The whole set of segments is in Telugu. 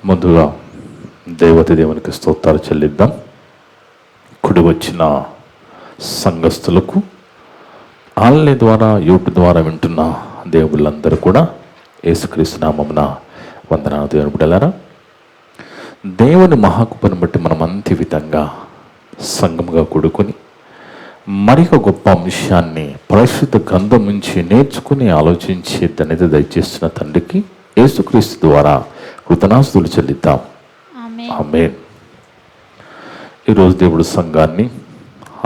ముందుగా దేవునికి స్తోత్రాలు చెల్లిద్దాం. కుడి వచ్చిన సంఘస్థులకు, ఆన్లైన్ ద్వారా యూట్యూబ్ ద్వారా వింటున్న దేవుళ్ళందరూ కూడా యేసుక్రీస్తు నామమున వందనాలు. దేవుని బిడ్డలారా, దేవుని మహాకృపను బట్టి మనం అంతే విధంగా సంఘముగా కూడుకొని మరి ఒక గొప్ప అంశాన్ని పరిశుద్ధ గ్రంథం నుంచి నేర్చుకుని ఆలోచించి ధన్యత దయచేస్తున్న తండ్రికి యేసుక్రీస్తు ద్వారా కృతజ్ఞతాస్తుతులు చెల్లిద్దాం. ఆమేన్. ఈరోజు దేవుడు సంఘాన్ని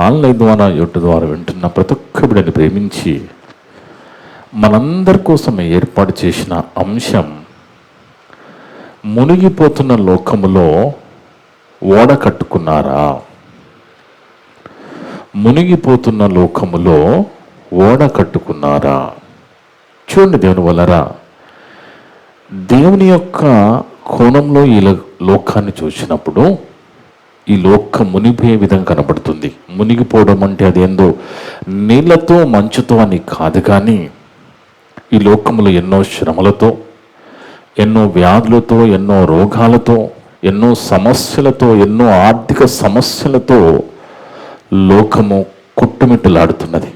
ఆన్లైన్ ద్వారా యూట్యూబ్ ద్వారా వింటున్న ప్రతి ఒక్క బిడ్డని ప్రేమించి మనందరి కోసం ఏర్పాటు చేసిన అంశం, మునిగిపోతున్న లోకములో ఓడ కట్టుకున్నారా? మునిగిపోతున్న లోకములో ఓడ కట్టుకున్నారా? చూడండి దేవుని వలరా, దేవుని యొక్క కోణంలో ఈ లోకాన్ని చూసినప్పుడు ఈ లోకం మునిగిపోయే విధంగా కనబడుతుంది. మునిగిపోవడం అంటే అదేందో నీళ్లతో మంచుతో అని కాదు, కానీ ఈ లోకంలో ఎన్నో శ్రమలతో, ఎన్నో వ్యాధులతో, ఎన్నో రోగాలతో, ఎన్నో సమస్యలతో, ఎన్నో ఆర్థిక సమస్యలతో లోకము కొట్టుమిట్టులాడుతున్నది.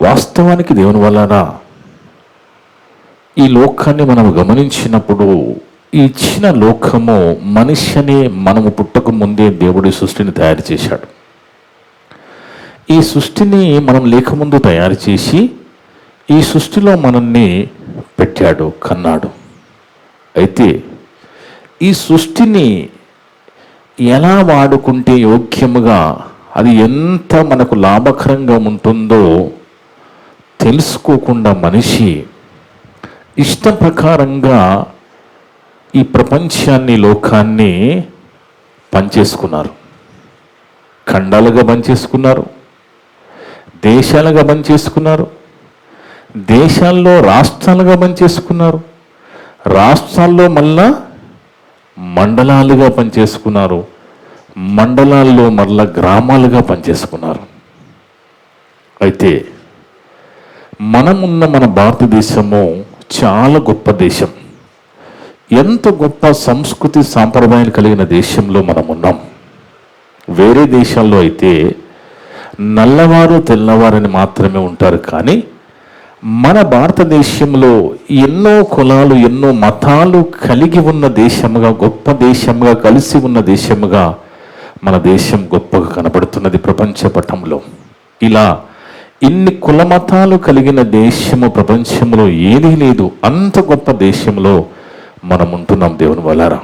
వాస్తవానికి దేవుని వలన ఈ లోకాన్ని మనం గమనించినప్పుడు, ఈ ఇచ్చిన లోకము మనిషిని మనము పుట్టక ముందే దేవుడి సృష్టిని తయారు చేశాడు. ఈ సృష్టిని మనం లేకముందు తయారు చేసి ఈ సృష్టిలో మనల్ని పెట్టాడు, కన్నాడు. అయితే ఈ సృష్టిని ఎలా వాడుకుంటే యోగ్యముగా, అది ఎంత మనకు లాభకరంగా ఉంటుందో తెలుసుకోకుండా మనిషి ఇష్టం ప్రకారంగా ఈ ప్రపంచాన్ని, లోకాన్ని పనిచేసుకున్నారు. ఖండాలుగా పనిచేసుకున్నారు, దేశాలుగా పనిచేసుకున్నారు, దేశాల్లో రాష్ట్రాలుగా పనిచేసుకున్నారు, రాష్ట్రాల్లో మళ్ళా మండలాలుగా పనిచేసుకున్నారు, మండలాల్లో మళ్ళా గ్రామాలుగా పనిచేసుకున్నారు. అయితే మనమున్న మన భారతదేశము చాలా గొప్ప దేశం. ఎంత గొప్ప సంస్కృతి సాంప్రదాయాలు కలిగిన దేశంలో మనం ఉన్నాం. వేరే దేశాల్లో అయితే నల్లవారు తెల్లవారని మాత్రమే ఉంటారు, కానీ మన భారతదేశంలో ఎన్నో కులాలు, ఎన్నో మతాలు కలిగి ఉన్న దేశముగా, గొప్ప దేశముగా, కలిసి ఉన్న దేశముగా మన దేశం గొప్పగా కనబడుతున్నది ప్రపంచ పటంలో. ఇలా ఇన్ని కుల మతాలు కలిగిన దేశము ప్రపంచంలో ఏదీ లేదు. అంత గొప్ప దేశంలో మనం ఉంటున్నాం దేవుని వలన.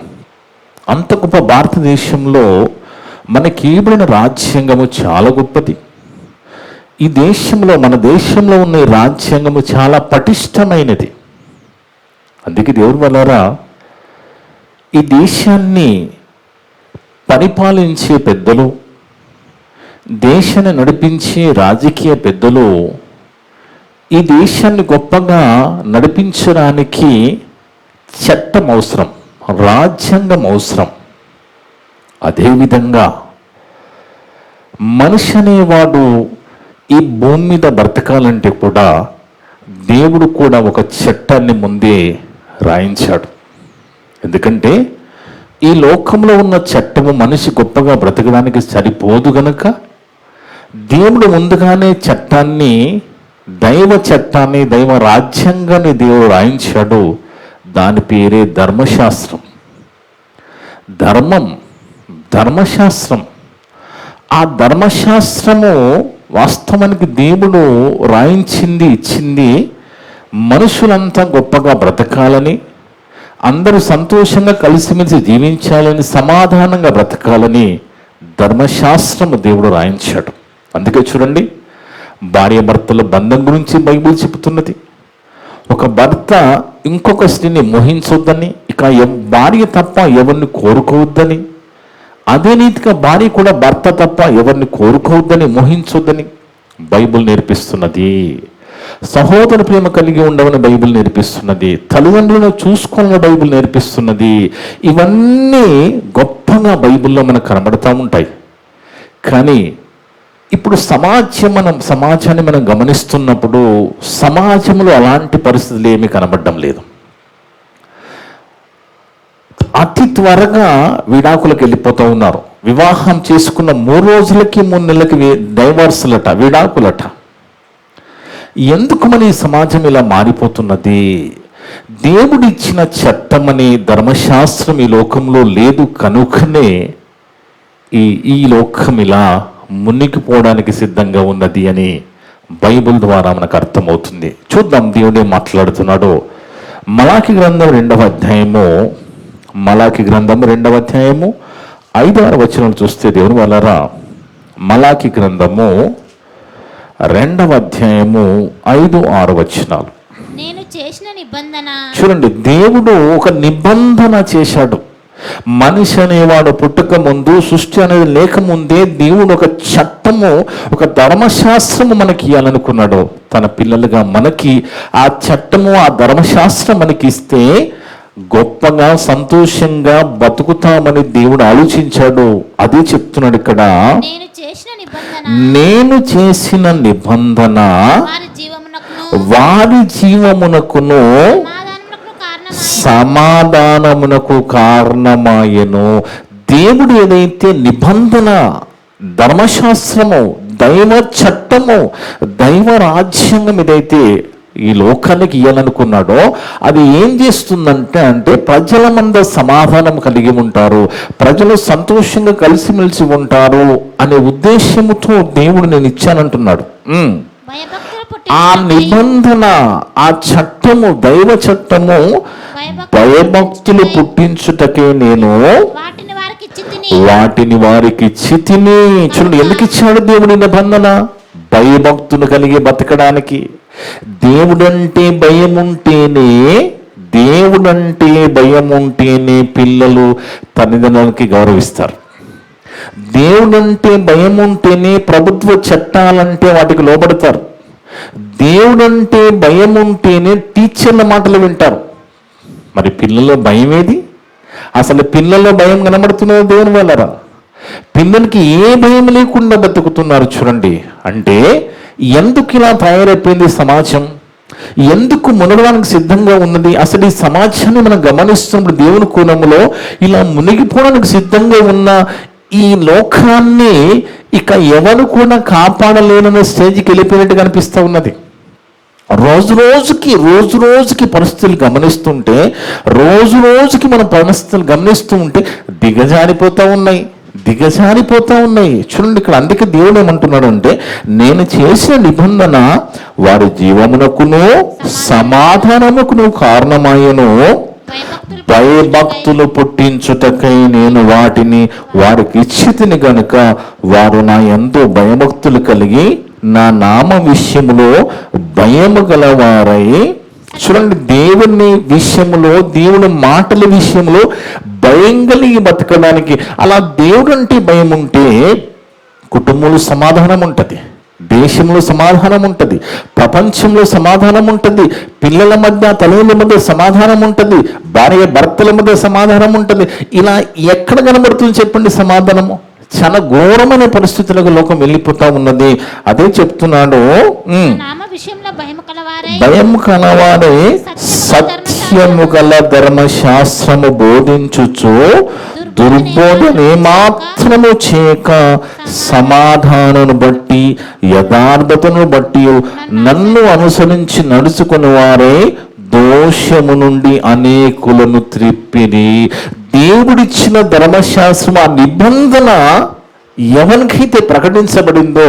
అంత గొప్ప భారతదేశంలో మనకి ఇవ్వబడిన రాజ్యాంగము చాలా గొప్పది. ఈ దేశంలో, మన దేశంలో ఉన్న ఈ రాజ్యాంగము చాలా పటిష్టమైనది. అందుకే దేవుని వలన ఈ దేశాన్ని పరిపాలించే పెద్దలు, దేశాన్ని నడిపించే రాజకీయ పెద్దలు ఈ దేశాన్ని గొప్పగా నడిపించడానికి చట్టం అవసరం, రాజ్యాంగం అవసరం. అదేవిధంగా మనిషి అనేవాడు ఈ భూమి మీద బ్రతకాలంటే కూడా దేవుడు కూడా ఒక చట్టాన్ని ముందే రాయించాడు. ఎందుకంటే ఈ లోకంలో ఉన్న చట్టము మనిషి గొప్పగా బ్రతకడానికి సరిపోదు గనక దేవుడు ముందుగానే చట్టాన్ని, దైవ చట్టాన్ని, దైవ రాజ్యాంగాన్ని దేవుడు రాయించాడు. దాని పేరే ధర్మశాస్త్రం. ధర్మశాస్త్రం. ఆ ధర్మశాస్త్రము వాస్తవానికి దేవుడు రాయించింది, ఇచ్చింది మనుషులంతా గొప్పగా బ్రతకాలని, అందరూ సంతోషంగా కలిసిమెలిసి జీవించాలని, సమాధానంగా బ్రతకాలని ధర్మశాస్త్రము దేవుడు రాయించాడు. అందుకే చూడండి, భార్య భర్తల బంధం గురించి బైబిల్ చెబుతున్నది. ఒక భర్త ఇంకొక స్త్రీని మోహించొద్దని, ఇక భార్య తప్ప ఎవరిని కోరుకోవద్దని, అదే రీతిగా భార్య కూడా భర్త తప్ప ఎవరిని కోరుకోవద్దని, మోహించొద్దని బైబిల్ నేర్పిస్తున్నది. సహోదర ప్రేమ కలిగి ఉండవని బైబిల్ నేర్పిస్తున్నది. తల్లిదండ్రులను చూసుకోవాలని బైబిల్ నేర్పిస్తున్నది. ఇవన్నీ గొప్పగా బైబిల్లో మనకు కనబడతా ఉంటాయి. కానీ ఇప్పుడు సమాజాన్ని మనం గమనిస్తున్నప్పుడు సమాజంలో అలాంటి పరిస్థితులు ఏమీ కనబడడం లేదు. అతి త్వరగా విడాకులకు వెళ్ళిపోతూ ఉన్నారు. వివాహం చేసుకున్న 3 రోజులకి 3 నెలలకి డైవర్సులట, విడాకులట. ఎందుకు మన ఈ సమాజం ఇలా మారిపోతున్నది? దేవుడిచ్చిన చట్టమని ధర్మశాస్త్రం ఈ లోకంలో లేదు కనుకనే ఈ లోకం ఇలా మునిగిపోవడానికి సిద్ధంగా ఉన్నది అని బైబిల్ ద్వారా మనకు అర్థమవుతుంది. చూద్దాం దేవుడే మాట్లాడుతున్నాడు. మలాకి గ్రంథం 2వ అధ్యాయము 5-6 వచనాలు చూస్తే దేవుని వాళ్ళరా, మలాకి గ్రంథము 2వ అధ్యాయము 5-6 వచనాలు. నేను చేసిన నిబంధన చూడండి, దేవుడు ఒక నిబంధన చేశాడు. మనిషి అనేవాడు పుట్టక ముందు, సృష్టి అనేది లేకముందే దేవుడు ఒక చట్టము, ఒక ధర్మశాస్త్రము మనకి ఇవ్వాలనుకున్నాడు. తన పిల్లలుగా మనకి ఆ చట్టము, ఆ ధర్మశాస్త్రం మనకి ఇస్తే గొప్పగా సంతోషంగా బతుకుతామని దేవుడు ఆలోచించాడు. అదే చెప్తున్నాడు ఇక్కడ. నేను చేసిన నిబంధన వారి జీవమునకును సమాధానమునకు కారణమాయెను. దేవుడు ఏదైతే నిబంధన, ధర్మశాస్త్రము, దైవ చట్టము, దైవ రాజ్యాంగం ఏదైతే ఈ లోకానికి ఇవ్వాలనుకున్నాడో అది ఏం చేస్తుందంటే ప్రజల మధ్య సమాధానం కలిగి ఉంటారు, ప్రజలు సంతోషంగా కలిసిమెలిసి ఉంటారు అనే ఉద్దేశంతో దేవుడు నేను ఇచ్చానంటున్నాడు. ఆ నిబంధన, ఆ చట్టము, దైవ చట్టము భయభక్తులు పుట్టించుటకే నేను వాటిని వారికి ఇచ్చితిని. చూడండి, ఎందుకు ఇచ్చాడు దేవుడి నిబంధన? భయభక్తులు కలిగి బతకడానికి. దేవుడంటే భయం ఉంటేనే పిల్లలు తల్లిదండ్రులకి గౌరవిస్తారు. దేవుడంటే భయం ఉంటేనే ప్రభుత్వ చట్టాలంటే వాటికి లోబడతారు. దేవుడంటే భయం ఉంటేనే టీచర్ల మాటలు వింటారు. మరి పిల్లల్లో భయం ఏది? అసలు పిల్లల్లో భయం కనబడుతున్నది దేవుని వల్లరా? పిల్లలకి ఏ భయం లేకుండా బతుకుతున్నారు చూడండి. అంటే ఎందుకు ఇలా తయారైపోయింది సమాజం? ఎందుకు మునగడానికి సిద్ధంగా ఉన్నది? అసలు ఈ సమాజాన్ని మనం గమనిస్తున్నప్పుడు దేవుని కోణంలో ఇలా మునిగిపోవడానికి సిద్ధంగా ఉన్న ఈ లోకాన్ని ఇక ఎవరు కూడా కాపాడలేనన్న స్టేజ్కి వెళ్ళిపోయినట్టు కనిపిస్తూ ఉన్నది. రోజు రోజుకి పరిస్థితులు గమనిస్తుంటే, మన పరిస్థితులు గమనిస్తూ ఉంటే దిగజారిపోతూ ఉన్నాయి. చూడండి ఇక్కడ. అందుకే దేవుడు ఏమంటున్నాడు అంటే, నేను చేసిన నిబంధన వారి జీవమునకును సమాధానముకును కారణమాయను, భయభక్తులు పుట్టించుటకై నేను వాటిని వారికి ఇచ్చితిని గనుక వారు నా యందు భయభక్తులు కలిగి నా నామ విషయములో భయము గలవారై. చూడండి, దేవుని విషయంలో, దేవుని మాటల విషయంలో భయం కలిగి బతకడానికి. అలా దేవుడు అంటే భయం ఉంటే కుటుంబంలో సమాధానం ఉంటుంది, దేశంలో సమాధానం ఉంటుంది, ప్రపంచంలో సమాధానం ఉంటుంది, పిల్లల మధ్య, తల్లుల మధ్య సమాధానం ఉంటుంది, భార్య భర్తల మధ్య సమాధానం ఉంటుంది. ఇలా ఎక్కడ కనబడుతుంది చెప్పండి సమాధానము? చాలా ఘోరమైన పరిస్థితులకు లోకం వెళ్ళిపోతా ఉన్నది. అదే చెప్తున్నాడు, భయము కలవారే సత్యము గల ధర్మశాస్త్రము బోధించుచు దుర్బోధన ఏమాత్రము చేయక సమాధానను బట్టి యథార్థతను బట్టి నన్ను అనుసరించి నడుచుకుని వారే దోషము నుండి అనేకులను త్రిప్పిరి. దేవుడిచ్చిన ధర్మశాస్త్రం, ఆ నిబంధన ఎవరికైతే ప్రకటించబడిందో,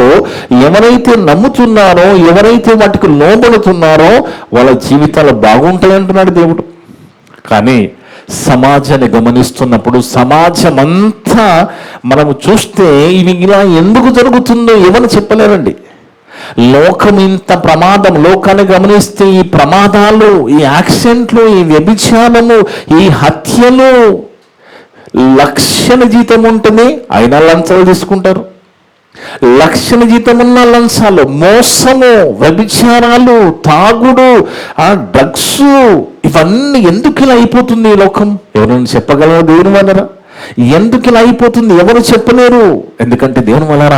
ఎవరైతే నమ్ముతున్నారో, ఎవరైతే వాటికి లోబడుతున్నారో వాళ్ళ జీవితాలు బాగుంటాయి అంటున్నాడు దేవుడు. కానీ సమాజాన్ని గమనిస్తున్నప్పుడు సమాజం అంతా మనము చూస్తే ఇవి ఇలా ఎందుకు జరుగుతుందో ఎవరు చెప్పలేరండి. లోకం ఇంత ప్రమాదం, లోకాన్ని గమనిస్తే ఈ ప్రమాదాలు, ఈ యాక్సిడెంట్లు, ఈ వ్యభిచారము, ఈ హత్యలు, లక్షల జీతం ఉంటుంది అయినా లంచాలు తీసుకుంటారు. లక్షల జీతం ఉన్న లంచాలు, మోసము, వ్యభిచారాలు, తాగుడు, ఆ డ్రగ్స్, ఇవన్నీ ఎందుకు ఇలా అయిపోతుంది ఈ లోకం? ఎవరైనా చెప్పగలరా దేవుని వలన? ఎందుకు ఇలా అయిపోతుంది? ఎవరు చెప్పలేరు. ఎందుకంటే దేవుని వలన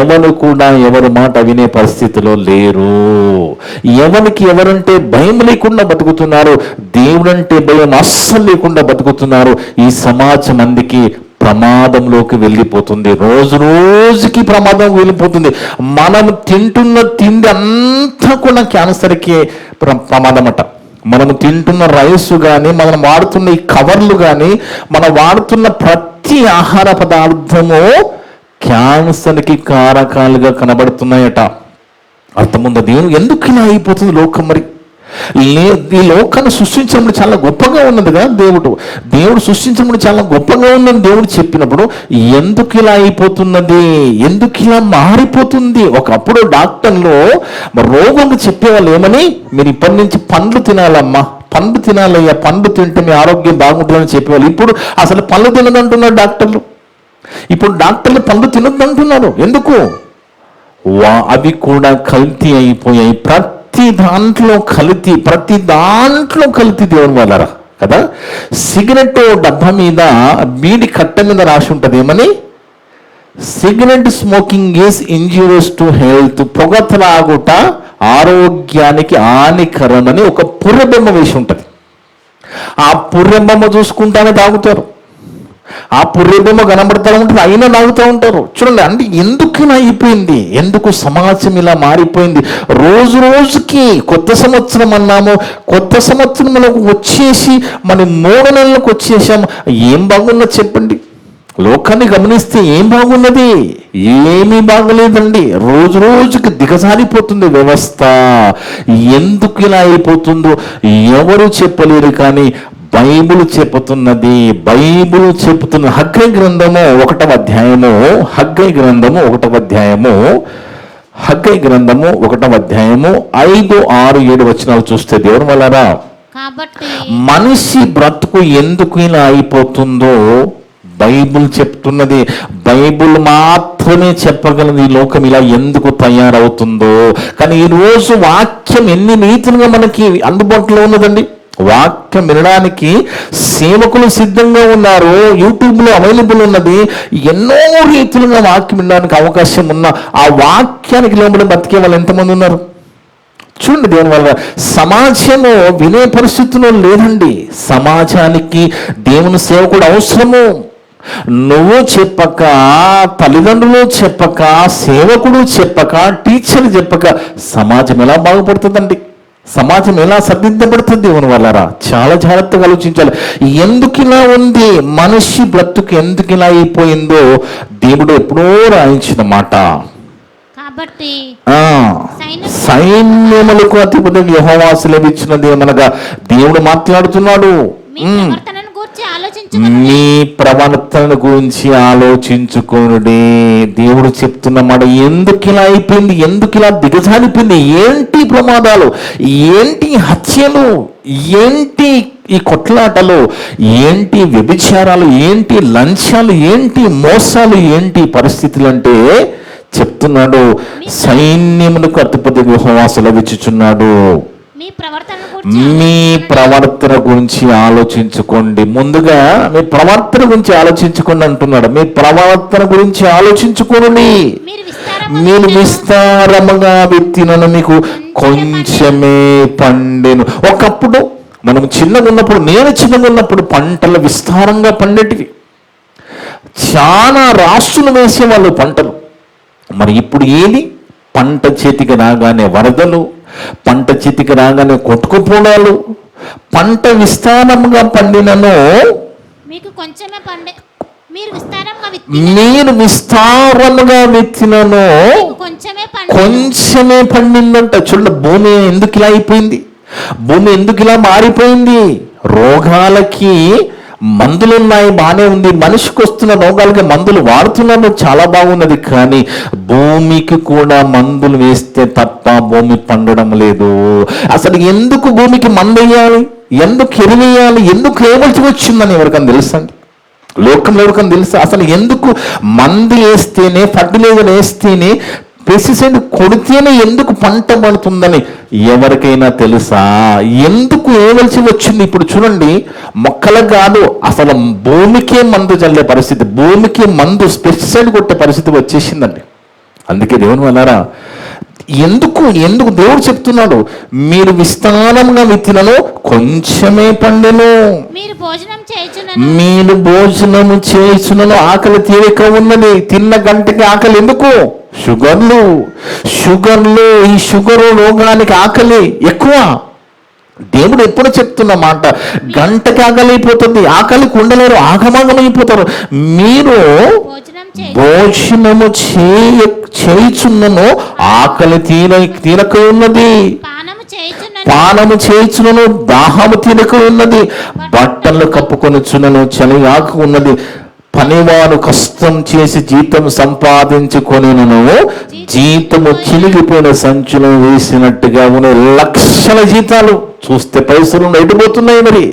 ఎవరు కూడా ఎవరి మాట వినే పరిస్థితిలో లేరు. ఎవరికి ఎవరంటే భయం లేకుండా బతుకుతున్నారు, దేవుడంటే భయం అస్సలు లేకుండా బతుకుతున్నారు. ఈ సమాజం అందుకే ప్రమాదంలోకి వెళ్ళిపోతుంది. రోజు రోజుకి ప్రమాదం వెళ్ళిపోతుంది. మనం తింటున్న తిండి అంతా కూడా క్యాన్సర్కి ప్రమాదం అట. మనం తింటున్న రైస్ కానీ, మనం వాడుతున్న ఈ కవర్లు కానీ, మనం వాడుతున్న ప్రతి ఆహార పదార్థము క్యాన్సర్కి కారకాలుగా కనబడుతున్నాయట. అర్థముందా? దేవుడు ఎందుకు ఇలా అయిపోతుంది లోకం? మరి ఈ లోకాన్ని సృష్టించడం చాలా గొప్పగా ఉన్నది కదా. దేవుడు సృష్టించడం చాలా గొప్పగా ఉందని దేవుడు చెప్పినప్పుడు ఎందుకు ఇలా అయిపోతున్నది? ఎందుకు ఇలా మారిపోతుంది? ఒకప్పుడు డాక్టర్లు రోగులకు చెప్పేవాళ్ళు ఏమని, మీరు ఇప్పటి నుంచి పండ్లు తినాలమ్మా, పండ్లు తినాలయ్యా, పండ్లు తింటే మీ ఆరోగ్యం బాగుంటుందని చెప్పేవాళ్ళు. ఇప్పుడు అసలు పండ్లు తినదంటున్నారు డాక్టర్లు. ఇప్పుడు డాక్టర్లు పండ్లు తినద్దంటున్నారు. ఎందుకు? అవి కూడా కల్తీ అయిపోయాయి. ప్రతి దాంట్లో కల్తీ దేవుని వాళ్ళరా కదా. సిగరెట్ డబ్బా మీద బీడి కట్ట మీద రాసి ఉంటుంది ఏమని, cigarette smoking is injurious to health. పొగ త్రాగుట ఆరోగ్యానికి హానికరమని ఒక పుర్రెబొమ్మ వేసి ఉంటుంది. ఆ పుర్రెబొమ్మ చూసుకుంటానే తాగుతారు. ఆ పుర్రెబొమ్మ కనబడతా ఉంటుంది, అయినా తాగుతూ ఉంటారు. చూడండి, అంటే ఎందుకు ఇలా అయిపోయింది? ఎందుకు సమాజం ఇలా మారిపోయింది? రోజు రోజుకి కొత్త సంవత్సరం అన్నాము, కొత్త సంవత్సరంలోకి వచ్చేసి మనం 3 నెలలకు వచ్చేసాము. ఏం బాగున్నది చెప్పండి? లోకాన్ని గమనిస్తే ఏం బాగున్నది? ఏమీ బాగలేదండి. రోజు రోజుకి దిగజారిపోతుంది వ్యవస్థ. ఎందుకు ఇలా అయిపోతుందో ఎవరు చెప్పలేరు, కానీ బైబిల్ చెప్పుతున్నది. హగ్గై గ్రంథము 1వ అధ్యాయము 5, 6, 7 వచనాలు చూస్తే దేవుని వలన మనిషి బ్రతుకు ఎందుకు ఇలా అయిపోతుందో బైబిల్ చెప్తున్నది. బైబిల్ మాత్రమే చెప్పగలదు ఈ లోకం ఇలా ఎందుకు తయారవుతుందో. కానీ ఈరోజు వాక్యం ఎన్ని నీతులుగా మనకి అందుబాటులో ఉన్నదండి. వాక్యం వినడానికి సేవకులు సిద్ధంగా ఉన్నారు. యూట్యూబ్లో అవైలబుల్ ఉన్నది. ఎన్నో రీతులుగా వాక్యం వినడానికి అవకాశం ఉన్న ఆ వాక్యానికి లోబడి బతికే వాళ్ళు ఎంతమంది ఉన్నారు చూడండి. దేవుని వల్ల సమాజము వినే పరిస్థితిలో లేదండి. సమాజానికి దేవుని సేవకుడు అవసరము. నువ్వు చెప్పక, తల్లిదండ్రులు చెప్పక, సేవకుడు చెప్పక, టీచర్లు చెప్పక సమాజం ఎలా బాగుపడుతుందండి? సమాజం ఎలా సర్దిద్దబడుతుంది? దేవుని వల్లరా చాలా జాగ్రత్తగా ఆలోచించాలి. ఎందుకు ఇలా ఉంది? మనిషి బ్రతుకు ఎందుకు ఇలా అయిపోయిందో దేవుడు ఎప్పుడో రాయించిన మాట. కాబట్టి సైన్యములకు అధిపతి యెహోవా సెలవిచ్చినది ఏమనగా దేవుడు మాట్లాడుతున్నాడు. మీ ప్రవర్తన గురించి ఆలోచించుకోనుడి. దేవుడు చెప్తున్న మాట. ఎందుకు ఇలా అయిపోయింది? ఎందుకు ఇలా దిగజారిపోయింది? ఏంటి ప్రమాదాలు? ఏంటి హత్యలు? ఏంటి ఈ కొట్లాటలు? ఏంటి వ్యభిచారాలు? ఏంటి లంచాలు? ఏంటి మోసాలు? ఏంటి పరిస్థితులు? అంటే చెప్తున్నాడు, సైన్యములకు అధిపతి యెహోవా సెలవిచ్చుచున్నాడు. మీ ప్రవర్తన గురించి ఆలోచించుకోండి. ముందుగా మీ ప్రవర్తన గురించి ఆలోచించుకోండి అంటున్నాడు. మీ ప్రవర్తన గురించి ఆలోచించుకోండి. మీరు విస్తారముగా విత్తినను మీకు కొంచెమే పండెను. ఒకప్పుడు మనం నేను చిన్నగా ఉన్నప్పుడు పంటలు విస్తారంగా పండేటివి. చాలా రాష్ట్రులు వేసేవాళ్ళు పంటలు. మరి ఇప్పుడు ఏది? పంట చేతికి రాగానే వరదలు, పంట చేతికి రాగానే కొట్టుకుపోవడాలు. పంట విస్తారంగా పండినను మీరు విస్తారముగా విత్తినను కొంచెమే పండిందంట. చూడండి, భూమి ఎందుకు ఇలా అయిపోయింది? భూమి ఎందుకు ఇలా మారిపోయింది? రోగాలకి మందులు ఉన్నాయి, బాగానే ఉంది. మనిషికి వస్తున్న రోగాలకి మందులు వాడుతున్నాము, చాలా బాగున్నది. కానీ భూమికి కూడా మందులు వేస్తే తప్ప భూమి పండడం లేదు. అసలు ఎందుకు భూమికి మందు వేయాలి? ఎందుకు ఎరువేయాలి? ఎందుకు ఏమల్సి వచ్చిందని ఎవరికైనా తెలుసండి? లోకంలో ఎవరికైనా తెలుసా? అసలు ఎందుకు మందు వేస్తేనే, ఫర్టిలైజర్ వేస్తేనే పెస్టిసైడ్ కొడితేనే ఎందుకు పంట పడుతుందని ఎవరికైనా తెలుసా? ఎందుకు ఏవలసి వచ్చింది? ఇప్పుడు చూడండి, మొక్కలకు కాదు, అసలు భూమికే మందు చల్లే పరిస్థితి, భూమికి మందు పెస్టిసైడ్ కొట్టే పరిస్థితి వచ్చేసిందండి. అందుకే దేవుని వల్లారా, ఎందుకు దేవుడు చెప్తున్నాడు, మీరు విస్తారంగా విత్తినను కొంచెమే పండెను, మీరు భోజనము చేయుచునను ఆకలి తీరిక ఉన్నది. తిన్న గంటకి ఆకలి ఎందుకు? షుగర్లు, ఈ షుగర్ రోగానికి ఆకలి ఎక్కువ. దేవుడు ఎప్పుడు చెప్తున్న మాట, గంటకి ఆకలిపోతుంది, ఆకలికి ఉండలేరు, ఆగమాగమైపోతారు. మీరు భోజనము చేయుచున్నను ఆకలి తీరక ఉన్నది, పానము చేయుచున్నను దాహము తీరక ఉన్నది, బట్టలు కప్పుకొనుచున్నను చలి ఆక ఉన్నది. పనివారు కష్టం చేసి జీతం సంపాదించుకొనినను జీతము చినిగిపోయిన సంచులు వేసినట్టుగా ఉన్న లక్షల జీతాలు చూస్తే పైసలు ఎటుపోతున్నాయి. మరి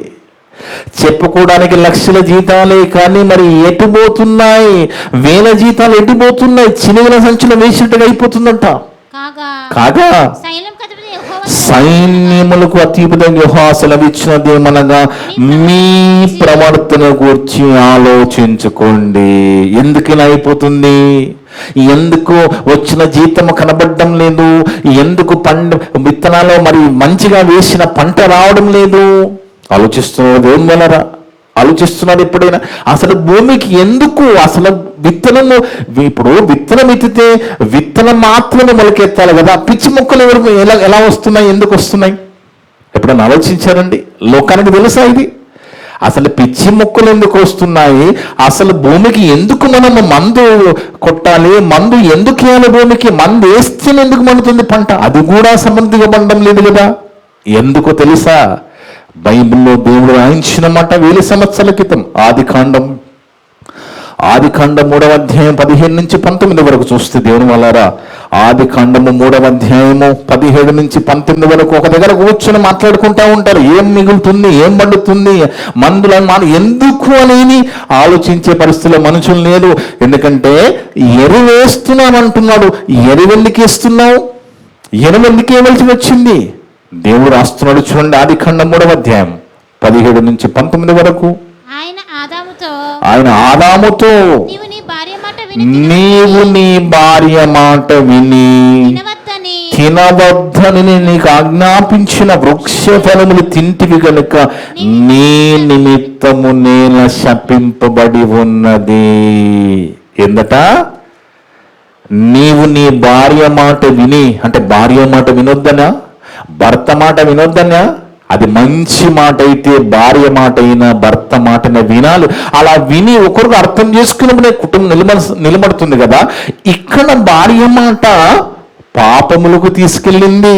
చెప్పుకోవడానికి లక్షల జీతాలే, కానీ మరి ఎటుపోతున్నాయి? వేల జీతాలు ఎటుపోతున్నాయి? చినిగిన సంచులు వేసినట్టుగా అయిపోతుందంట. కాగా సైన్యములకు అతీతంగా యెహోవా సెలవిచ్చినదేమనగా, మీ ప్రవర్తన గురించి ఆలోచించుకోండి. ఎందుకలా అయిపోతుంది? ఎందుకు వచ్చిన జీతం కనబడడం లేదు? ఎందుకు విత్తనాలు మరి మంచిగా వేసిన పంట రావడం లేదు? ఆలోచిస్తున్నారు దేవుని వలన, ఆలోచిస్తున్నారు ఎప్పుడైనా? అసలు భూమికి ఎందుకు అసలు విత్తనము? ఇప్పుడు విత్తనం ఎత్తితే విత్తనం మాత్రమే మొలకెత్తాలి కదా. పిచ్చి మొక్కలు ఎలా వస్తున్నాయి, ఎందుకు వస్తున్నాయి? ఎప్పుడైనా ఆలోచించారండి? లోకానికి తెలుసా ఇది? అసలు పిచ్చి మొక్కలు ఎందుకు వస్తున్నాయి? అసలు భూమికి ఎందుకు మనము మందు కొట్టాలి? మందు ఎందుకు వేయాలి? భూమికి మందు వేస్తే ఎందుకు మండుతుంది పంట? అది కూడా సమృద్ధిగా పండడం లేదు కదా. ఎందుకో తెలుసా? బైబిల్లో దేవుడు రాయించిన మాట 1000 సంవత్సరాల క్రితం. ఆదికాండం 3వ అధ్యాయం 15 నుంచి 19 వరకు చూస్తే దేవుని వల్లారా, ఆదికాండము 3వ అధ్యాయము 17 నుంచి 19 వరకు ఒక దగ్గర కూర్చొని మాట్లాడుకుంటా ఉంటారు. ఏం మిగులుతుంది, ఏం పండుతుంది, మందులను ఎందుకు అని ఆలోచించే పరిస్థితిలో మనుషులు లేదు. ఎందుకంటే ఎరువేస్తున్నామంటున్నాడు. ఎరువెందుకు వేస్తున్నావు? ఎరువెందుకు ఇవ్వాల్సి వచ్చింది? దేవుడు రాస్తున్నాడు చూడండి, ఆదికాండం 3వ అధ్యాయం 17 నుంచి 19 వరకు. ఆయన ఆదాముతో, నీవు నీ భార్య మాట విని తినవద్దని నీకు ఆజ్ఞాపించిన వృక్ష ఫలములు తింటివి కనుక నీ నిమిత్తము నేల శపింపబడి ఉన్నది. ఏందట? నీవు నీ భార్య మాట విని, అంటే భార్య మాట వినొద్దనా? భర్త మాట వినొద్దనా? అది మంచి మాట అయితే భార్య మాట అయినా భర్త మాటనే వినాలి. అలా విని ఒకరికి అర్థం చేసుకున్నప్పుడే కుటుంబం నిలబడుతుంది కదా. ఇక్కడ భార్య మాట పాపములకు తీసుకెళ్ళింది.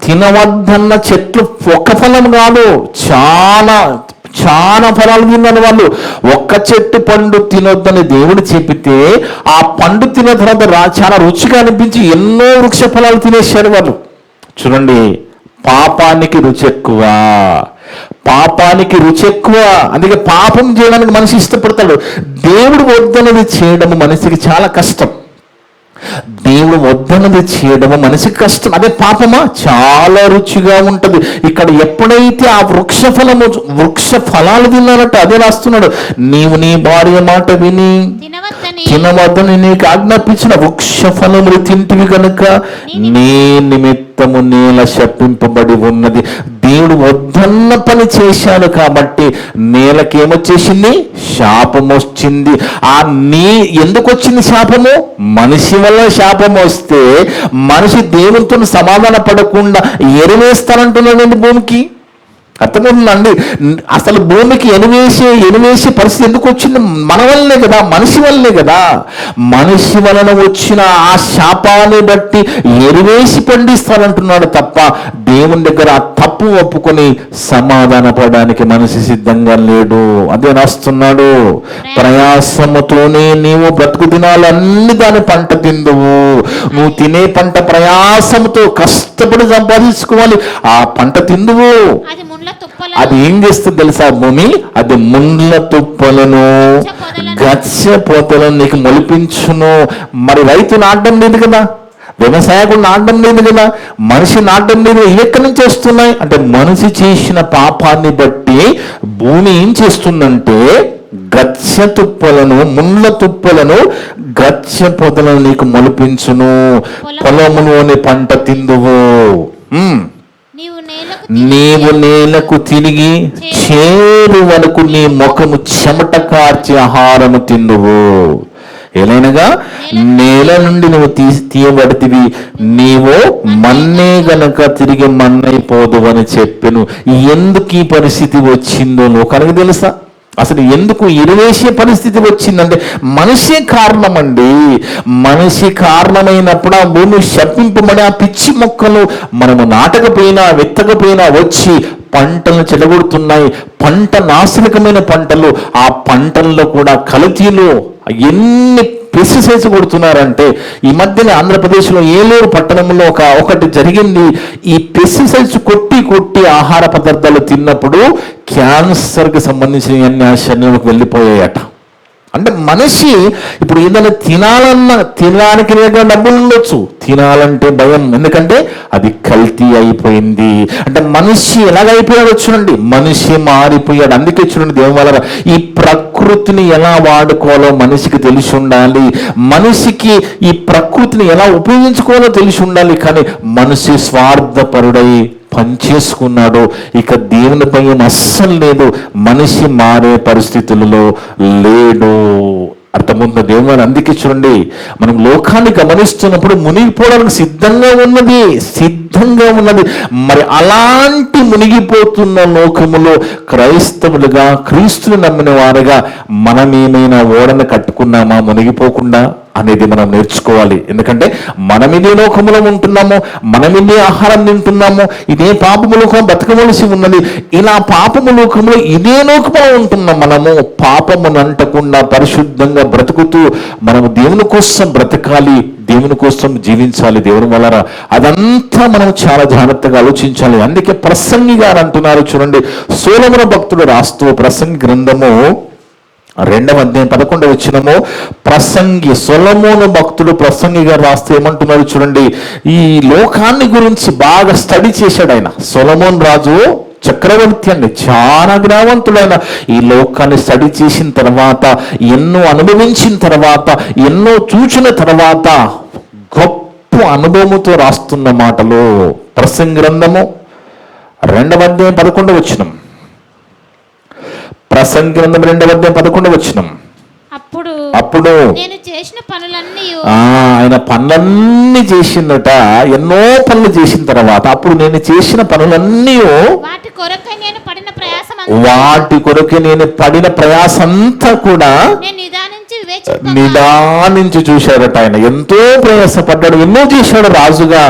తినవద్దన్న చెట్లు ఒక్క ఫలం కాదు, చాలా ఫలాలు తిన్నారు వాళ్ళు. ఒక్క చెట్టు పండు తినొద్దని దేవుడు చెప్పితే ఆ పండు తిన్న తర్వాత చాలా రుచిగా అనిపించి ఎన్నో వృక్ష ఫలాలు తినేశారు వాళ్ళు. చూడండి, పాపానికి రుచి ఎక్కువ, అందుకే పాపం చేయడానికి మనిషి ఇష్టపడతాడు. దేవుడు వద్దన్నది చేయడము మనిషికి చాలా కష్టం. దేవుడు వద్దన్నది చేయడము మనిషికి కష్టం. అదే పాపమా? చాలా రుచిగా ఉంటది. ఇక్కడ ఎప్పుడైతే ఆ వృక్ష ఫలాలు తిన్నారట, అదే రాస్తున్నాడు. నీవు నీ భార్య మాట విని తినవద్దని నీకు ఆజ్ఞాపించిన వృక్ష ఫలములు తింటివి కనుక నీ నిమిత్తము నేల శపింపబడి ఉన్నది. దేవుడు వద్దన్న పని చేశాడు కాబట్టి నేలకి ఏమొచ్చేసింది? శాపం వచ్చింది. ఎందుకు వచ్చింది శాపము? మనిషి వల్ల శాపం వస్తే మనిషి దేవునితో సమాధాన పడకుండా ఎరువేస్తానంటున్నాడండి భూమికి. అర్థమవుతుందండి? అసలు భూమికి ఎనువేసే పరిస్థితి ఎందుకు వచ్చింది? మన వల్లనే కదా, మనిషి వల్లనే కదా. మనిషి వలన వచ్చిన ఆ శాపాన్ని బట్టి ఎరువేసి పండిస్తానంటున్నాడు తప్ప దేవుని దగ్గర ఆ తప్పు ఒప్పుకొని సమాధాన పడడానికి మనిషి సిద్ధంగా లేడు. అదే రాస్తున్నాడు, ప్రయాసముతోనే నీవు బ్రతుకు దినాలన్నీ దాని పంట తిందువు. నువ్వు తినే పంట ప్రయాసముతో కష్టపడి సంపాదించుకోవాలి. ఆ పంట తిందువు. తుప్పలను అది ఏం చేస్తుంది తెలుసా? భూమి అది ముండ్ల తుప్పలను గచ్చ పొదలను నీకు మొలిపించును. మరి రైతు నాటడం లేదు కదా, వ్యవసాయకుడు నాటడం లేదు కదా, మనిషి నాటడం లేదు. ఇవి ఎక్కడి నుంచి వస్తున్నాయి అంటే మనిషి చేసిన పాపాన్ని బట్టి భూమి ఏం చేస్తుందంటే గచ్చ తుప్పలను, ముండ్ల తుప్పలను, గచ్చ పొదలను నీకు మొలిపించును. పొలములోని పంట తిందువు. నీవు నేలకు తిరిగి చేరు వరకు నీ ముఖము చెమట కార్చి ఆహారము తిందువు. ఎలానగా నేల నుండి నువ్వు తీయబడితివి, నీవు మన్నే గనక తిరిగి మన్నైపోదు అని చెప్పెను. ఎందుకు ఈ పరిస్థితి వచ్చిందో లోకానికి తెలుసా? అసలు ఎందుకు ఇరవేసే పరిస్థితి వచ్చిందంటే మనిషే కారణం అండి. మనిషి కారణమైనప్పుడు ఆ భూమి శపింపబడి ఆ పిచ్చి మొక్కలు మనము నాటకపోయినా విత్తకపోయినా వచ్చి పంటలను చెడగొడుతున్నాయి. పంట నాశనకమైన పంటలు, ఆ పంటల్లో కూడా కల్తీలు, ఎన్ని పెస్టిసైడ్స్ కొడుతున్నారంటే ఈ మధ్యన ఆంధ్రప్రదేశ్లో ఏలూరు పట్టణంలో ఒకటి జరిగింది. ఈ పెస్టిసైడ్స్ కొట్టి ఆహార పదార్థాలు తిన్నప్పుడు క్యాన్సర్కి సంబంధించిన అన్ని ఆ శరీరంలోకి వెళ్ళిపోయాయట. అంటే మనిషి ఇప్పుడు ఏదైనా తినడానికి డబ్బులు ఉండొచ్చు, తినాలంటే భయం. ఎందుకంటే అది కల్తీ అయిపోయింది. అంటే మనిషి ఎలాగైపోయాడో చూడండి, మనిషి మారిపోయాడు. అందుకే చూడండి దేవుని వల్ల ఈ ప్రకృతిని ఎలా వాడుకోవాలో మనిషికి తెలిసి ఉండాలి. మనిషికి ఈ ప్రకృతిని ఎలా ఉపయోగించుకోవాలో తెలిసి ఉండాలి. కానీ మనిషి స్వార్థపరుడై పనిచేసుకున్నాడు. ఇక దేవుని భయం అస్సలు లేదు. మనిషి మారే పరిస్థితులలో లేడు. అర్థముంది దేవుని. అందుకే చూడండి మనం లోకాన్ని గమనిస్తున్నప్పుడు మునిగిపోవడానికి సిద్ధంగా ఉన్నది. మరి అలాంటి మునిగిపోతున్న లోకములో క్రైస్తవులుగా, క్రీస్తుని నమ్మిన వారుగా మనం ఏమైనా ఓడను కట్టుకున్నామా మునిగిపోకుండా అనేది మనం నేర్చుకోవాలి. ఎందుకంటే మనం ఇదే లోకములో ఉంటున్నాము, మనం ఇదే ఆహారం తింటున్నాము, ఇదే పాపము లోకం బతకవలసి ఉన్నది. ఇలా పాపము లోకంలో ఇదే లోకములో ఉంటున్నాం. మనము పాపమును అంటకుండా పరిశుద్ధంగా బ్రతుకుతూ మనము దేవుని కోసం బ్రతకాలి, దేవుని కోసం జీవించాలి. దేవుని వలన అదంతా మనం చాలా జాగ్రత్తగా ఆలోచించాలి. అందుకే ప్రసంగి గారు అంటున్నారు చూడండి, సొలొమోను భక్తుడు రాస్తూ ప్రసంగి గ్రంథము 2వ అధ్యాయం 11వ వచనము, ప్రసంగి సొలొమోను భక్తుడు ప్రసంగి గారు రాస్తే ఏమంటున్నారు చూడండి. ఈ లోకాన్ని గురించి బాగా స్టడీ చేశాడు ఆయన. సొలొమోను రాజు చక్రవర్తి అండి, చాలా జ్ఞానవంతుడైన. ఈ లోకాన్ని స్టడీ చేసిన తర్వాత, ఎన్నో అనుభవించిన తర్వాత, ఎన్నో చూచిన తర్వాత గొప్ప అనుభవముతో రాస్తున్న మాటలు. ప్రసంగి గ్రంథము 2వ అధ్యాయం 11వ వచనం. ప్రసంగి గ్రంథం 2వ అధ్యాయం 11వ వచనం. అప్పుడు నేను చేసిన పనులన్నీ ఆయన పనులన్నీ చేసిందట. ఎన్నో పనులు చేసిన తర్వాత అప్పుడు నేను చేసిన పనులన్నీ వాటి కొరకై నేను పడిన ప్రయాసంతా కూడా నిదానించి చూశాడట. ఆయన ఎంతో ప్రయాసపడ్డాడు, ఎన్నో చేశాడు రాజుగా.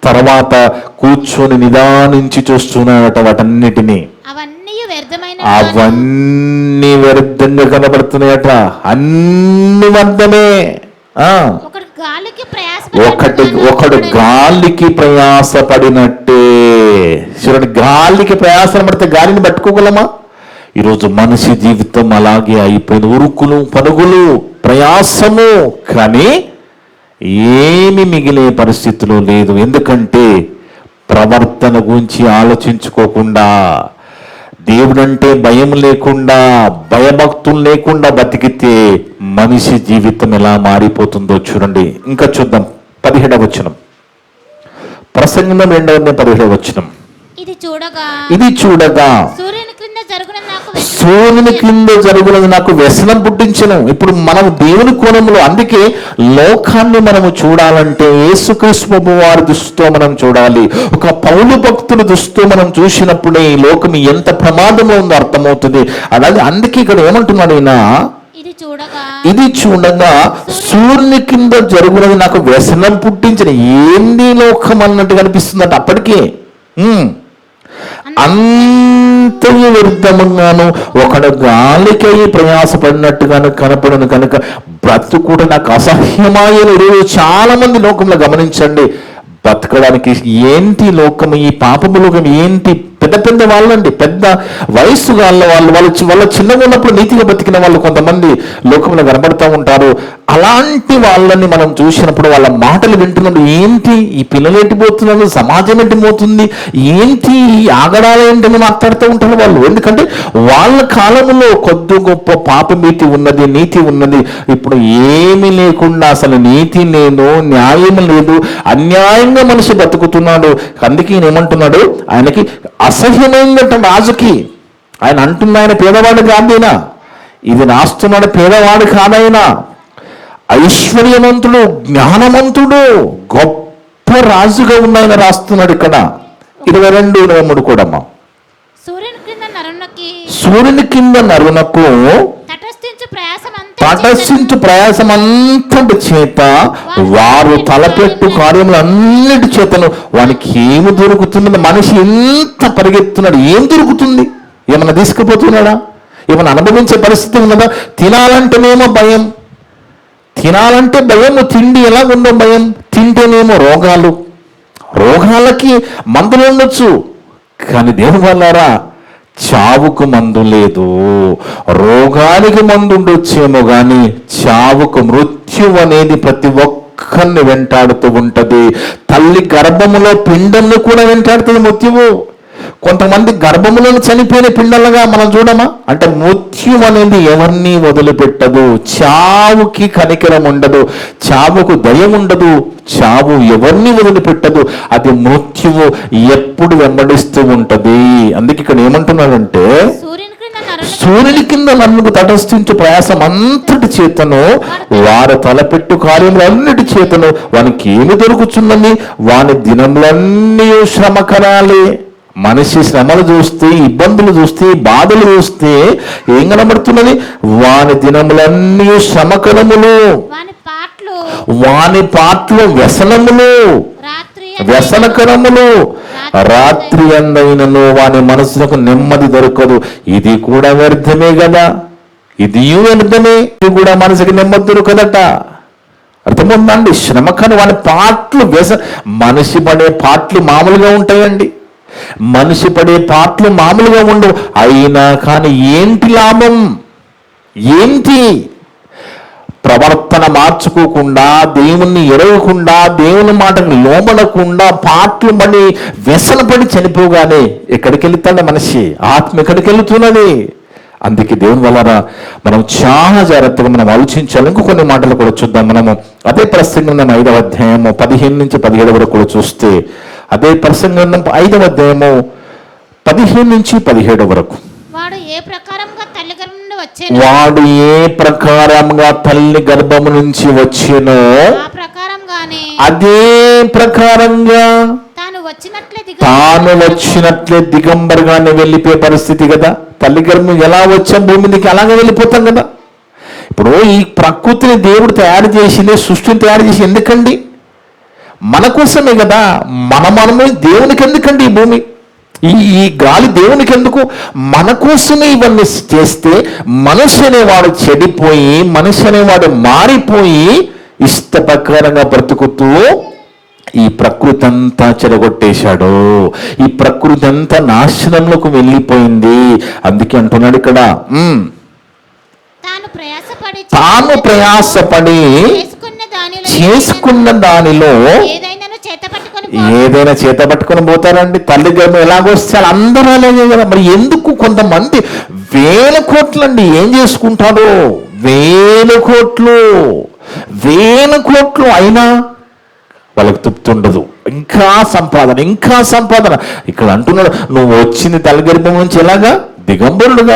తర్వాత కూర్చొని నిదానించి చూస్తున్నాడట వాటన్నిటినీ. అవన్నీ వ్యర్థంగా కనబడుతున్నాయట, అన్ని వ్యర్థమే. ఒకడు గాలికి ప్రయాసపడినట్టే. చూడండి, గాలికి ప్రయాసపడితే గాలిని పట్టుకోగలమా? ఈరోజు మనిషి జీవితం అలాగే అయిపోయింది. ఉరుకులు పరుగులు ప్రయాసము, కానీ ఏమి మిగిలే పరిస్థితిలో లేదు. ఎందుకంటే ప్రవర్తన గురించి ఆలోచించుకోకుండా, దేవుడంటే భయం లేకుండా, భయభక్తులు లేకుండా బతికితే మనిషి జీవితం ఎలా మారిపోతుందో చూడండి. ఇంకా చూద్దాం 17వ వచనం. ప్రసంగం 2వ అధ్యాయం 17వ వచనం. ఇది చూడగా సూర్యుని క్రింద జరుగునది నాకు వ్యసనం పుట్టించను. ఇప్పుడు మనం దేవుని కోణంలో, అందుకే లోకాన్ని మనము చూడాలంటే యేసుక్రీస్తు వారి దృష్టితో మనం చూడాలి. ఒక పౌలు భక్తుల దృష్టితో మనం చూసినప్పుడే ఈ లోకం ఎంత ప్రమాదంలో ఉందో అర్థమవుతుంది. అలాగే అందుకే ఇక్కడ ఏమంటున్నాడు ఈయన, ఇది చూడగా సూర్యుని కింద జరుగునది నాకు వ్యసనం పుట్టించిన. ఏంది లోకం అన్నట్టు కనిపిస్తుందంట అప్పటికే. అంతయు వ్యర్థముగాను ఒకడు గాలికై ప్రయాసపడినట్టుగాను కనపడను కనుక బ్రతుకుడు నాకు అసహ్యమైన. ఈరోజు చాలా మంది లోకంలో గమనించండి, బతకడానికి ఏంటి లోకం, ఈ పాపము లోకం ఏంటి పెద్ద పెద్ద వాళ్ళండి, పెద్ద వయస్సు వాళ్ళ చిన్నగా ఉన్నప్పుడు నీతిగా బతికిన వాళ్ళు కొంతమంది లోకంలో కనబడుతూ ఉంటారు. అలాంటి వాళ్ళని మనం చూసినప్పుడు వాళ్ళ మాటలు వింటున్నప్పుడు ఏంటి ఈ పిల్లలు ఎట్టిపోతున్నారు, సమాజం ఎట్టిపోతుంది, ఏంటి ఈ ఆగడాలు ఏంటని మాట్లాడుతూ ఉంటారు వాళ్ళు. ఎందుకంటే వాళ్ళ కాలంలో కొద్ది గొప్ప పాపభీతి ఉన్నది, నీతి ఉన్నది. ఇప్పుడు ఏమీ లేకుండా అసలు నీతి లేదు, న్యాయం లేదు, అన్యాయంగా మనిషి బతుకుతున్నాడు. అందుకే ఈయన ఏమంటున్నాడు, ఆయనకి అసహ్యమైందట రాజుకి. ఆయన అంటున్న ఆయన పేదవాడు కాదైనా, ఇది రాస్తున్నాడు పేదవాడు కాదైనా, ఐశ్వర్యవంతుడు, జ్ఞానవంతుడు, గొప్ప రాజుగా ఉన్నాయని రాస్తున్నాడు ఇక్కడ. 22, 23 కూడా అమ్మా. సూర్యుని కింద నరునకు తటస్థించు ప్రయాసమంతటి చేత వారు తలపెట్టు కార్యములన్నిటి చేతను వానికి ఏమి దొరుకుతున్నది? మనిషి ఎంత పరిగెత్తున్నాడు, ఏం దొరుకుతుంది? ఏమన్నా తీసుకుపోతున్నాడా? ఏమన్నా అనుభవించే పరిస్థితి ఉన్నదా? తినాలంటేనేమో భయం, తినాలంటే భయము, తిండి ఎలాగుందో భయం, తింటేనేమో రోగాలకి మందులు ఉండొచ్చు. కానీ దేవుని వల్లారా చావుకు మందు లేదు. రోగానికి మందు ఉండొచ్చేమో కానీ చావుకు, మృత్యు అనేది ప్రతి ఒక్కరిని వెంటాడుతూ ఉంటది. తల్లి గర్భములో పిండంను కూడా వెంటాడుతుంది మృత్యువు. కొంతమంది గర్భములను చనిపోయిన పిండలుగా మనం చూడమా? అంటే మృత్యు అనేది ఎవరిని వదిలిపెట్టదు. చావుకి కనికరం ఉండదు, చావుకు దయ ఉండదు, చావు ఎవరిని వదిలిపెట్టదు. అది మృత్యువు ఎప్పుడు వెంబడిస్తూ ఉంటది. అందుకే ఇక్కడ ఏమంటున్నాడంటే, సూర్యుని కింద నన్ను తటస్థించు ప్రయాసం అంతటి చేతను వారు తలపెట్టు కార్యములన్నిటి చేతను వానికి ఏమి దొరుకుతున్నది? వాని దినములన్నీ శ్రమకరాలే. మనిషి శ్రమలు చూస్తే, ఇబ్బందులు చూస్తే, బాధలు చూస్తే ఏం కనబడుతున్నది? వాని దినములన్నీ శ్రమకరములు, వాని పాటలు వ్యసనకరములు. రాత్రి అందైనను వాని మనసులకు నెమ్మది దొరకదు. ఇది కూడా వ్యర్థమే కదా, ఇది వ్యర్థమే, ఇది కూడా మనసుకి నెమ్మది దొరకదట. అర్థమవుతుందండి? శ్రమకరం వాని పాటలు మనిషి పడే పాటలు మామూలుగా ఉంటాయండి, మనిషి పడే పాటలు మామూలుగా ఉండవు. అయినా కానీ ఏంటి లాభం? ఏంటి? ప్రవర్తన మార్చుకోకుండా, దేవుణ్ణి ఎరగకుండా, దేవుని మాటకు లోబడకుండా పాటలు పడి వ్యసనపడి చనిపోగానే ఎక్కడికి వెళ్తాడు మనిషి? ఆత్మ ఎక్కడికి వెళుతున్నది? అందుకే దేవుని వలన మనం చాలా జాగ్రత్తగా మనం ఆలోచించాలి. ఇంకొన్ని మాటలు కూడా చూద్దాం. మనము అదే ప్రసంగం 5వ అధ్యాయము 15 నుంచి 17 వరకు కూడా చూస్తే, అదే ప్రసంగం 5వ అధ్యాయము 15 నుంచి 17 వరకు, వాడు ఏ ప్రకారంగా తల్లి గర్భము నుంచి వచ్చెనో అదే ప్రకారంగా తాను వచ్చినట్లే దిగంబరుగానే వెళ్ళిపోయే పరిస్థితి కదా. తల్లి గర్భం ఎలా వచ్చాం భూమి మీదకి అలాగే వెళ్ళిపోతాం కదా. ఇప్పుడు ఈ ప్రకృతిని దేవుడు తయారు చేసింది, సృష్టిని తయారు చేసి ఎందుకండి? మన కోసమే కదా. మనమే దేవునికి ఎందుకండి ఈ భూమి, ఈ గాలి దేవునికి ఎందుకు? మన కోసమే ఇవన్నీ చేస్తే మనిషి అనేవాడు చెడిపోయి, మనిషి అనేవాడు మారిపోయి ఇష్ట ప్రకారంగా బ్రతుకుతూ ఈ ప్రకృతి అంతా చెడగొట్టేశాడు. ఈ ప్రకృతి అంతా నాశనంలోకి వెళ్ళిపోయింది. అందుకే అంటున్నాడు ఇక్కడ, తాను ప్రయాసపడి చేసుకున్న దానిలో ఏదైనా చేత పట్టుకొని పోతారండి. తల్లి గర్భం ఎలాగొస్తే అందరూ అలాగే కదా. మరి ఎందుకు కొంతమంది వేల కోట్లు అండి ఏం చేసుకుంటారు? వేల కోట్లు అయినా వాళ్ళకి తృప్తి ఉండదు. ఇంకా సంపాదన. ఇక్కడ అంటున్నాడు, నువ్వు వచ్చింది తల్లి గర్భం నుంచి ఎలాగా? దిగంబరులుగా,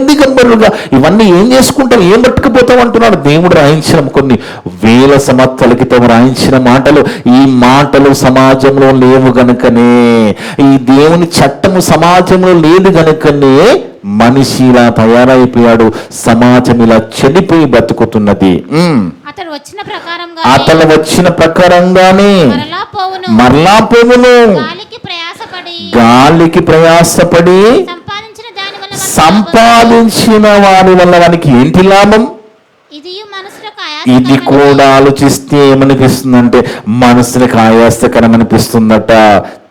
దిగంబరులుగా. ఇవన్నీ ఏం చేసుకుంటావు, ఏం పట్టుకుపోతావు అంటున్నాడు. దేవుడు రాయించిన కొన్ని వేల సంవత్సరాల క్రితం రాయించిన మాటలు. ఈ మాటలు సమాజంలో లేవు గనుకనే, ఈ దేవుని చట్టము సమాజంలో లేదు గనుకనే మనిషి ఇలా తయారైపోయాడు. సమాజం ఇలా చెడిపోయి బతుకుతున్నది. అతను వచ్చిన ప్రకారంగానే మరలా పోవును. గాలికి ప్రయాసపడి సంపాదించిన వారి వల్ల వానికి ఏంటి లాభం? ఇది కూడా ఆలోచిస్తే ఏమనిపిస్తుందంటే మనసులకు ఆయాసకరం అనిపిస్తుందట.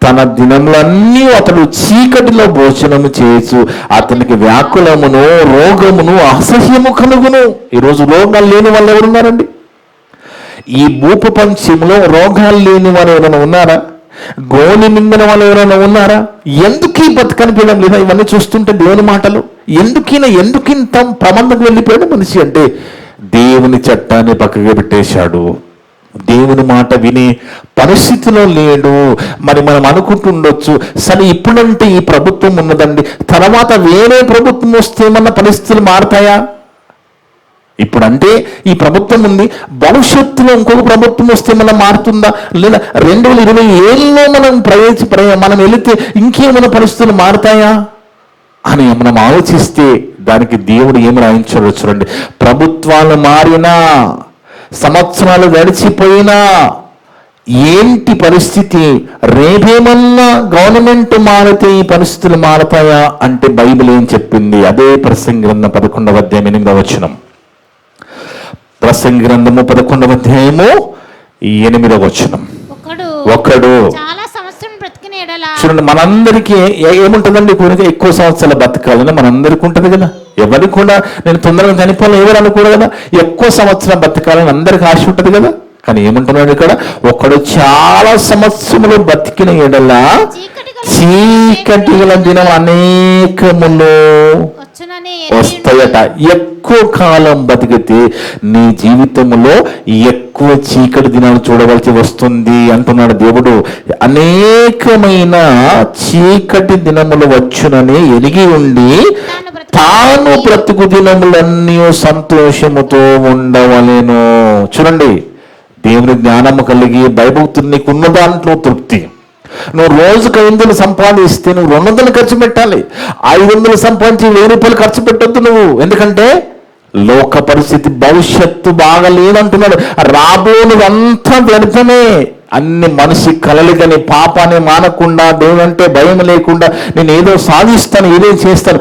తన దినములన్నీ అతడు చీకటిలో భోజనము చేయొచ్చు, అతనికి వ్యాకులమును రోగమును అసహ్యము కలుగును. ఈరోజు రోగాలు లేని వాళ్ళు ఎవరున్నారండి? ఈ భూప్రపంచంలో రోగాలు లేని వారు ఎవరైనా ఉన్నారా? గోని మింగిన వాళ్ళు ఎవరైనా ఉన్నారా? ఎందుకీ బతకనిపించడం లేదా? ఇవన్నీ చూస్తుంటే దేవుని మాటలు ఎందుకింత ప్రమాదంకు వెళ్ళిపోయాడు మనిషి అంటే దేవుని చట్టాన్ని పక్కగా పెట్టేశాడు. దేవుని మాట వినే పరిస్థితిలో లేడు. మరి మనం అనుకుంటుండొచ్చు, సరే ఇప్పుడంటే ఈ ప్రభుత్వం ఉన్నదండి, తర్వాత వేరే ప్రభుత్వం వస్తే మన పరిస్థితులు మారుతాయా? ఇప్పుడంటే ఈ ప్రభుత్వం ఉంది, భవిష్యత్తులో ఇంకొక ప్రభుత్వం వస్తే మనం మారుతుందా? లేదా 2027లో మనం వెళితే ఇంకేమైనా పరిస్థితులు మారుతాయా అని మనం ఆలోచిస్తే దానికి దేవుడు ఏమి రాయించాడో చూడండి. ప్రభుత్వాలు మారినా, సంవత్సరాలు గడిచిపోయినా ఏంటి పరిస్థితి? రేపేమన్నా గవర్నమెంట్ మారితే ఈ పరిస్థితులు మారతాయా అంటే బైబిల్ ఏం చెప్పింది? అదే ప్రసంగి గ్రంథం 11వ అధ్యాయం 8వ వచనం. ప్రసంగి గ్రంథము 11వ అధ్యాయము 8వ వచనం. ఒకడు చాలా సంవత్సరం బ్రతికిన ఎడల, చూడండి, మనందరికీ ఏముంటుందండి? కోరిక ఎక్కువ సంవత్సరాలు బతకాలని మనందరికీ ఉంటుంది కదా. ఎవరికి కూడా నేను తొందరగా చనిపోవాలి ఎవరు అనుకోరు కదా. ఎక్కువ సంవత్సరం బతకాలని అందరికి ఆశ ఉంటుంది కదా. కానీ ఏమంటున్నాడు ఇక్కడ? ఒకడు చాలా సంవత్సరములు బతికిన ఎడల చీకటి గల దినం అనేకములు వస్తాయట. ఎక్కువ కాలం బతికితే నీ జీవితంలో ఎక్కువ చీకటి దినాలు చూడవలసి వస్తుంది అంటున్నాడు దేవుడు. అనేకమైన చీకటి దినములు వచ్చునని ఎరిగి ఉండి తాను బ్రతుకు దినములన్నీ సంతోషముతో ఉండవలెను. చూడండి, దేవుని జ్ఞానము కలిగి భయభక్తులు నీకున్న దాంట్లో తృప్తి. నువ్వు రోజుకు 500 సంపాదిస్తే నువ్వు 200 ఖర్చు పెట్టాలి. 500 సంపాదించి 1000 రూపాయలు ఖర్చు పెట్టొద్దు నువ్వు. ఎందుకంటే లోక పరిస్థితి, భవిష్యత్తు బాగలేదంటున్నాడు. రాబోనుదంతా వ్యర్థమే. అన్ని మనిషి కలలు కానీ పాపాన్ని మానకుండా, దేవుడంటే భయం లేకుండా నేను ఏదో సాధిస్తాను, ఏదో చేస్తాను,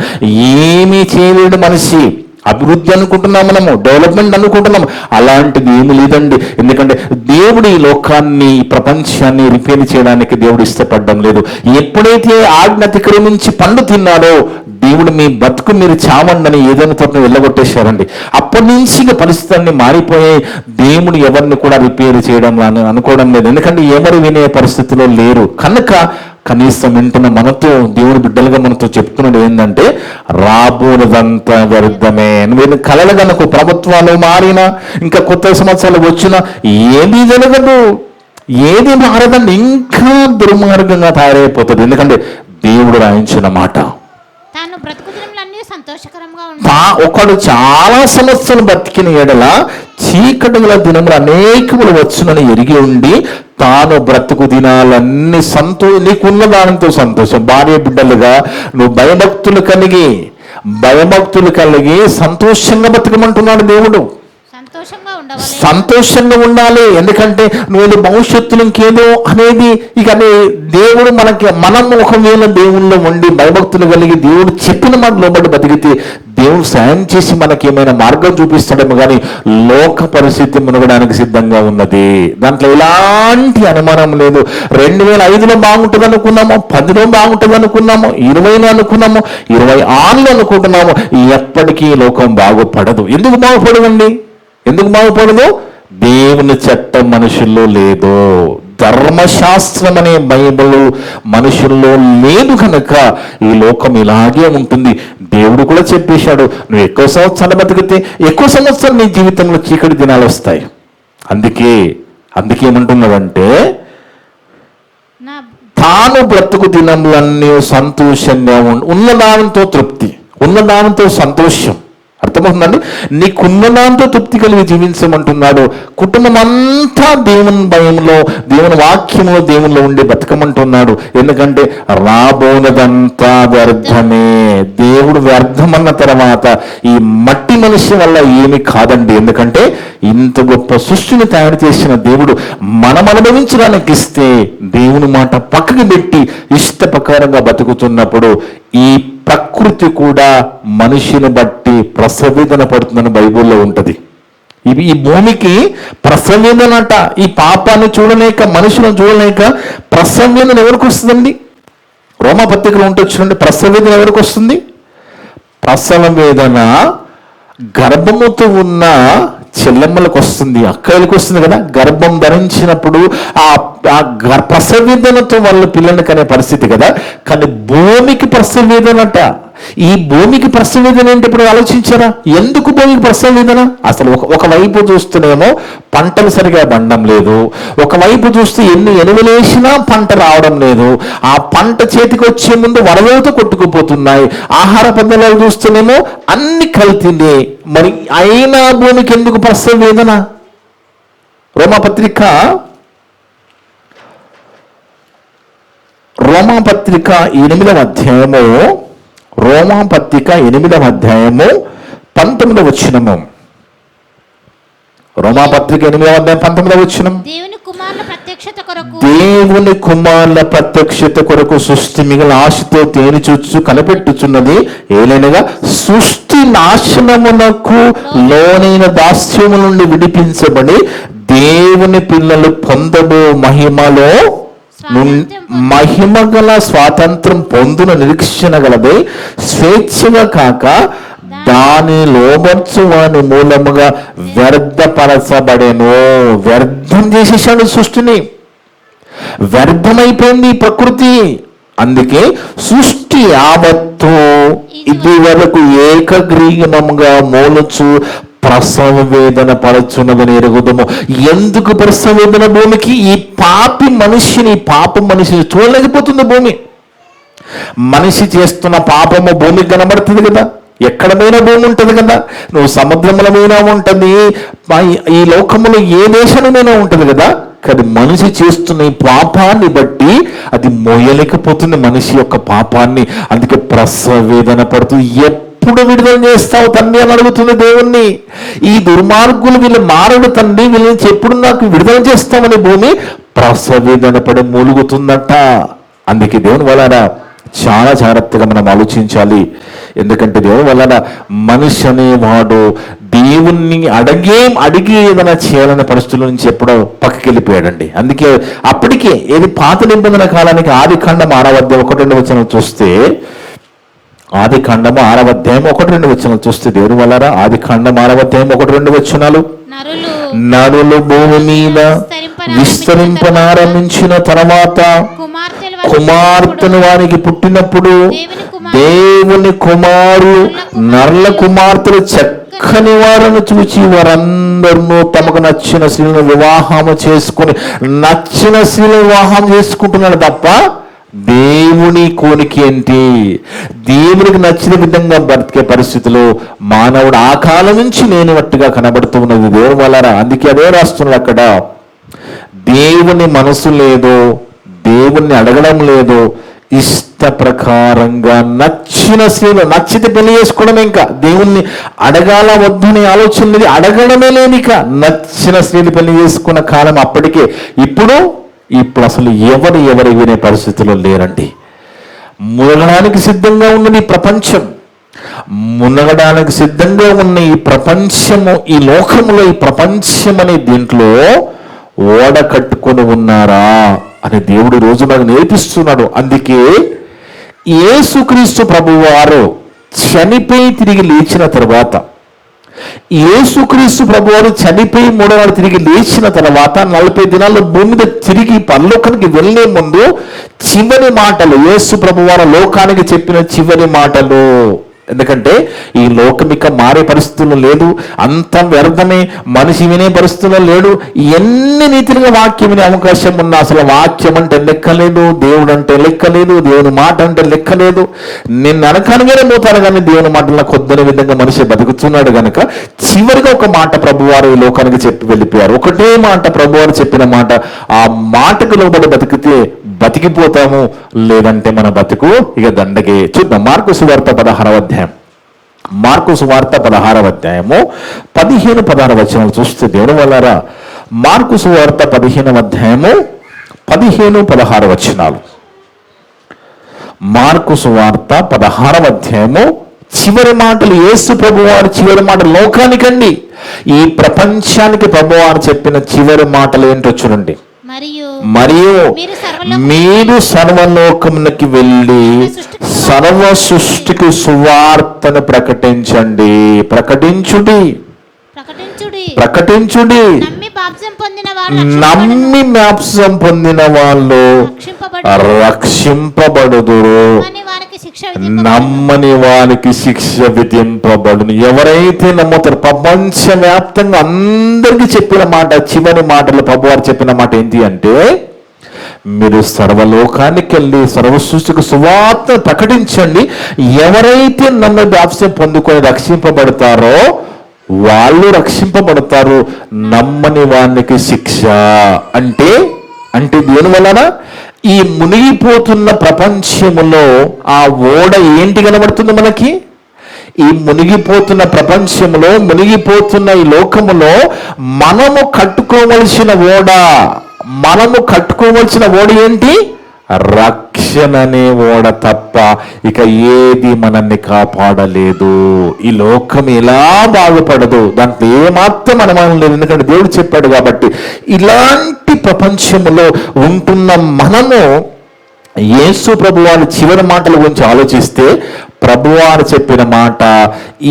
ఏమీ చేయలేడు మనిషి. అభివృద్ధి అనుకుంటున్నాం, మనము డెవలప్మెంట్ అనుకుంటున్నాం. అలాంటిది ఏమి లేదండి. ఎందుకంటే దేవుడు ఈ లోకాన్ని, ఈ ప్రపంచాన్ని రిపేర్ చేయడానికి దేవుడు ఇష్టపడడం లేదు. ఎప్పుడైతే ఆజ్ఞ అతిక్రమించి పండు తిన్నాడో దేవుడు మీ బతుకు మీరు చావండని ఏదైనా తోట వెళ్ళగొట్టేశారండి. అప్పటి నుంచి ఇక పరిస్థితులన్నీ మారిపోయాయి. దేవుడు ఎవరిని కూడా రిపేర్ చేయడం అనుకోవడం లేదు. ఎందుకంటే ఎవరు వినే పరిస్థితిలో లేరు కనుక కనీసం వింటున్న మనతో, దేవుని బిడ్డలుగా మనతో చెప్తున్నాడు ఏంటంటే రాబోనదంతా వ్యర్థమే. నువ్వు కలలు కనుక ప్రభుత్వాలు మారినా, ఇంకా కొత్త సంవత్సరాలు వచ్చినా ఏది జరగదు, ఏది మారదండి. ఇంకా దుర్మార్గంగా తయారైపోతుంది. ఎందుకంటే దేవుడు రాయించిన మాట. ఒకడు చాలా సంవత్సరాలు బతికిన ఎడల చీకటి గల దినములు అనేకములు వచ్చునని ఎరిగి ఉండి తాను బ్రతుకు దినాలన్నీ నీకున్న దానితో సంతోషం. భార్య బిడ్డలుగా నువ్వు భయభక్తులు కలిగి సంతోషంగా బతకమంటున్నాడు దేవుడు. సంతోషంగా ఉండాలి. ఎందుకంటే నువ్వు భవిష్యత్తులో ఇంకేదో అనేది ఇక దేవుడు మనం ఒకవేళ దేవుళ్ళో ఉండి భయభక్తులు కలిగి దేవుడు చెప్పిన మాట లోబడి బతికితే దేవుడు సాయం చేసి మనకి ఏమైనా మార్గం చూపిస్తాడేమో. కానీ లోక పరిస్థితి మునగడానికి సిద్ధంగా ఉన్నది, దాంట్లో ఎలాంటి అనుమానం లేదు. 2005లో బాగుంటుంది అనుకున్నాము, 10లో బాగుంటుంది అనుకున్నాము, 20లో అనుకున్నాము, 26లో అనుకుంటున్నాము. ఎప్పటికీ లోకం బాగుపడదు. ఎందుకు బాగుపడదండి? ఎందుకు బాగుపడదు? దేవుని చట్టం మనుషుల్లో లేదు, ధర్మశాస్త్రం అనే బైబిల్ మనుషుల్లో లేదు కనుక ఈ లోకం ఇలాగే ఉంటుంది. దేవుడు కూడా చెప్పేశాడు, నువ్వు ఎక్కువ సంవత్సరాలు బతికితే ఎక్కువ సంవత్సరాలు నీ జీవితంలో చీకటి దినాలు వస్తాయి. అందుకే ఏమంటున్నాడంటే తాను బ్రతుకు దినములన్నీ సంతోషంగా ఉన్నదానితో తృప్తి, ఉన్నదానితో సంతోషం. అర్థమవుతుందండి? నీకున్న దాంతో తృప్తి కలిగి జీవించమంటున్నాడు. కుటుంబం అంతా దేవుని భయంలో, దేవుని వాక్యంలో, దేవునిలో ఉండి బతకమంటున్నాడు. ఎందుకంటే రాబోనదంతా వ్యర్థమే. దేవుడు వ్యర్థమన్న తర్వాత ఈ మట్టి మనిషి వల్ల ఏమి కాదండి. ఎందుకంటే ఇంత గొప్ప సృష్టిని తయారు చేసిన దేవుడు మనం అనుభవించడానికి ఇస్తే దేవుని మాట పక్కకి పెట్టి ఇష్ట ప్రకారంగా బతుకుతున్నప్పుడు ఈ ప్రకృతి కూడా మనిషిని బట్టి ప్రసవేదన పడుతుందని బైబిల్లో ఉంటుంది. ఈ భూమికి ప్రసవేదనట. ఈ పాపాన్ని చూడలేక, మనుషులను చూడలేక ప్రసవేదన ఎవరికి వస్తుందండి? రోమపత్రికలో ఉంటే చూడండి, ప్రసవేదన ఎవరికి వస్తుంది? ప్రసవ వేదన గర్భముతో ఉన్న చెల్లెమ్మలకు వస్తుంది, అక్కలకు వస్తుంది కదా. గర్భం ధరించినప్పుడు ఆ ప్రసవేదనతో వాళ్ళ పిల్లల్ని కనే పరిస్థితి కదా. కానీ భూమికి ప్రసవేదనట. ఈ భూమికి ప్రసవేదన ఏంటి? ఇప్పుడు ఆలోచించారా? ఎందుకు భూమికి ప్రసవేదన? అసలు ఒకవైపు చూస్తేనేమో పంటలు సరిగా పండడం లేదు, ఒకవైపు చూస్తే ఎన్ని ఎనువలేసినా పంట రావడం లేదు, ఆ పంట చేతికి వచ్చే ముందు వరదలతో కొట్టుకుపోతున్నాయి, ఆహార పదార్థాలు చూస్తేనేమో అన్ని కల్తీనే. మరి అయినా భూమికి ఎందుకు ప్రసవేదన? రోమపత్రిక 8వ అధ్యాయము, రోమపత్రిక 8వ అధ్యాయము 19వ వచనము. రోమపత్రిక 8వ అధ్యాయం 19వ వచనం. దేవుని కుమారుల ప్రత్యక్షత కొరకు, దేవుని కుమారుల ప్రత్యక్షత కొరకు సృష్టి మిగిలిన ఆశతో తేనిచూచు కనిపెట్టుచున్నది. ఏలైనగా సృష్టి నాశనమునకు లోనైన దాస్యము నుండి విడిపించబడి దేవుని పిల్లలు పొందబో మహిమలో మహిమ గల స్వాతంత్రం పొందున నిరీక్షణ గలదే, స్వేచ్ఛగా కాక దాని లోబర్చు వాని మూలముగా వ్యర్థపరచబడేను. వ్యర్థం చేసేసాడు సృష్టిని, వ్యర్థమైపోయింది ఈ ప్రకృతి. అందుకే సృష్టి యావత్తు ఇది వరకు ఏకగ్రీవముగా మోలుచు ప్రసవ వేదన పడుచున్నదని ఎరుగుదము. ఎందుకు ప్రసవ వేదన భూమికి? ఈ పాపం మనిషిని చూడలేకపోతుంది భూమి. మనిషి చేస్తున్న పాపము భూమికి కనబడుతుంది కదా. ఎక్కడమైనా భూమి ఉంటుంది కదా. నువ్వు సముద్రములమైనా ఉంటుంది, ఈ లోకములో ఏ దేశంలోనైనా ఉంటుంది కదా. కానీ మనిషి చేస్తున్న ఈ పాపాన్ని బట్టి అది మోయలేకపోతుంది మనిషి యొక్క పాపాన్ని. అందుకే ప్రసవ వేదన పడుతూ ఎప్పుడు విడుదల చేస్తావు తండ్రి అని అడుగుతుంది దేవుణ్ణి. ఈ దుర్మార్గులు వీళ్ళు మారడు తండ్రి, వీళ్ళ నుంచి ఎప్పుడు నాకు విడుదల చేస్తామని భూమి ప్రసవ వేదన పడి మూలుగుతుందట. అందుకే దేవుని వలన చాలా జాగ్రత్తగా మనం ఆలోచించాలి. ఎందుకంటే దేవుని వలన మనిషి అనేవాడు దేవుణ్ణి అడిగి ఏదైనా చేయాలనే పరిస్థితుల నుంచి ఎప్పుడో పక్కకి వెళ్ళిపోయాడండి. అందుకే అప్పటికే ఏది పాత నిబంధన కాలానికి ఆదికాండం 6వ అధ్యాయం 1-2 వచనం చూస్తే, ఆదికాండం 6వ అధ్యాయం 1-2 వచనం చూస్తే దేవుని వలన ఆదికాండం 6వ అధ్యాయం 1-2 వచనాలు, నరులు భూమి మీద విస్తరింపనారంభించిన తర్వాత కుమార్తెను వారికి పుట్టినప్పుడు దేవుని కుమారులు నర్ల కుమార్తెలు చక్కని వారిని చూచి వారందరూ తమకు నచ్చిన స్త్రీలను వివాహము చేసుకుని నచ్చిన స్త్రీలను వివాహం చేసుకుంటున్నాడు తప్ప దేవుని కోరిక ఏంటి? దేవునికి నచ్చిన విధంగా బ్రతికే పరిస్థితులు మానవుడు ఆ కాలం నుంచి లేనివట్టుగా కనబడుతూ ఉన్నది దేవుని వలన. అందుకే అదే రాస్తున్నాడు అక్కడ, దేవుని మనసు లేదు, దేవుణ్ణి అడగడం లేదు, ఇష్ట ప్రకారంగా నచ్చిన స్త్రీలు నచ్చితే పెళ్లి చేసుకోవడం. ఇంకా దేవుణ్ణి అడగాల వద్దని ఆలోచన లేదు, అడగడమే లేదు. ఇక నచ్చిన స్త్రీలు పెళ్లి చేసుకున్న కాలం అప్పటికే. ఇప్పుడు అసలు ఎవరు వినే పరిస్థితుల్లో లేరండి. మునగడానికి సిద్ధంగా ఉన్నది ఈ ప్రపంచం, మునగడానికి సిద్ధంగా ఉన్న ఈ ప్రపంచము, ఈ లోకములో ఈ ప్రపంచం అనే దీంట్లో ఓడ కట్టుకొని ఉన్నారా అని దేవుడు రోజు నాకు నేర్పిస్తున్నాడు. అందుకే యేసుక్రీస్తు ప్రభువారు చనిపోయి తిరిగి లేచిన తర్వాత, యేసుక్రీస్తు ప్రభువారు చనిపోయి 3వ నాడు తిరిగి లేచిన తర్వాత 40 దినాల్లో భూమి మీద తిరిగి పరలోకానికి వెళ్లే ముందు చివరి మాటలు, యేసు ప్రభువారు లోకానికి చెప్పిన చివరి మాటలు. ఎందుకంటే ఈ లోకమిక మారే పరిస్థితుల్లో లేదు, అంత వ్యర్థమే, మనిషి వినే పరిస్థితుల్లో లేడు. ఎన్ని రీతిలుగా వాక్యం వినే అవకాశం ఉన్నా అసలు వాక్యం అంటే లెక్కలేదు, దేవుడు అంటే లెక్కలేదు, దేవుని మాట అంటే లెక్కలేదు. నిన్ను అనకనగానే పోతాను కానీ దేవుని మాటల్లో కొద్దని విధంగా మనిషి బతుకుతున్నాడు కనుక చివరిగా ఒక మాట ప్రభువారు ఈ లోకానికి చెప్పి వెళ్ళిపోయారు. ఒకటే మాట ప్రభువారు చెప్పిన మాట, ఆ మాటకు లోబడి బతికితే బతికిపోతాము, లేదంటే మన బతుకు ఇక దండగే. చూద్దాం మార్కు సువార్త 16వ అధ్యాయం, మార్కు సువార్త 16వ అధ్యాయము 15-16 వచనాలు చూస్తే దేవుని వల్లరా, మార్కు సువార్త 15వ అధ్యాయము 15-16 వచనాలు. మార్కు సువార్త 16వ అధ్యాయము చివరి మాటలు, యేసు ప్రభువారు చివరి మాట లోకానికండి. ఈ ప్రపంచానికి ప్రభువారు చెప్పిన చివరి మాటలు ఏంటో చూడండి. మరియు మీరు సర్వలోకమునకి వెళ్ళి సర్వ సృష్టికి సువార్తను ప్రకటించండి. ప్రకటించుడి. నమ్మి బాప్తిసం పొందిన వాళ్ళు రక్షింపబడుదురు, నమ్మని వారికి శిక్ష విధింపబడును. ఎవరైతే నమ్ముతారు, ప్రపంచవ్యాప్తంగా అందరికీ చెప్పిన మాట, చివరి మాటలు ప్రభువారు చెప్పిన మాట ఏంటి అంటే, మీరు సర్వలోకానికి వెళ్ళి సర్వ సృష్టికి సువార్త ప్రకటించండి. ఎవరైతే నమ్మి బాప్తిసం పొందుకొని రక్షింపబడతారో వాళ్ళు రక్షింపబడతారు, నమ్మని వానికి శిక్ష. అంటే దేని వలన? ఈ మునిగిపోతున్న ప్రపంచములో ఆ ఓడ ఏంటి కనబడుతుంది మనకి? ఈ మునిగిపోతున్న ప్రపంచంలో, మునిగిపోతున్న ఈ లోకములో మనము కట్టుకోవలసిన ఓడ ఏంటి? రక్షణ అనే ఓడ తప్ప ఇక ఏది మనల్ని కాపాడలేదు. ఈ లోకం ఎలా బాగుపడదు, దాంట్లో ఏమాత్రం అనుమానం లేదు. ఎందుకంటే దేవుడు చెప్పాడు కాబట్టి. ఇలాంటి ప్రపంచంలో ఉంటున్న మనము యేసు ప్రభువారి చివరి మాటల గురించి ఆలోచిస్తే, ప్రభువారు చెప్పిన మాట,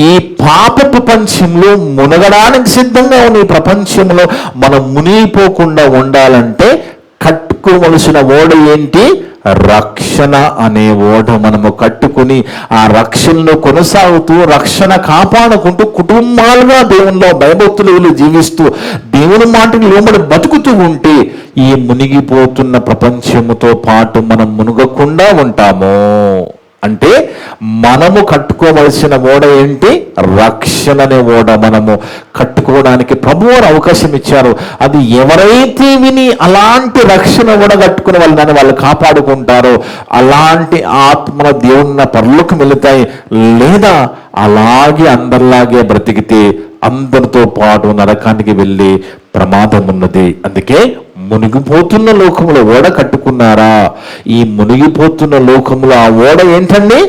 ఈ పాప ప్రపంచంలో మునగడానికి సిద్ధంగా ఉన్న ఈ ప్రపంచంలో మనం మునిగిపోకుండా ఉండాలంటే కట్టుకోవలసిన ఓడ ఏంటి? రక్షణ అనే ఓడ మనము కట్టుకుని ఆ రక్షణలో కొనసాగుతూ, రక్షణ కాపాడుకుంటూ, కుటుంబాలుగా దేవునిలో భయభక్తులు జీవిస్తూ, దేవుని మాటని లోబడి బతుకుతూ ఉంటే ఈ మునిగిపోతున్న ప్రపంచముతో పాటు మనం మునుగకుండా ఉంటాము. అంటే మనము కట్టుకోవలసిన ఓడ ఏంటి? రక్షణ అనే ఓడ మనము కట్టుకోవడానికి ప్రభువారు అవకాశం ఇచ్చారు. అది ఎవరైతే విని అలాంటి రక్షణ ఓడ కట్టుకుని వాళ్ళు కాపాడుకుంటారో అలాంటి ఆత్మల దేవుని పరలోకం వెళుతాయి. లేదా అలాగే అందరిలాగే బ్రతికితే అందరితో పాటు నరకానికి వెళ్ళే ప్రమాదం ఉన్నది. అందుకే మునిగిపోతున్న లోకములో ఓడ కట్టుకున్నారా? ఈ మునిగిపోతున్న లోకములో ఆ ఓడ ఏంటండి?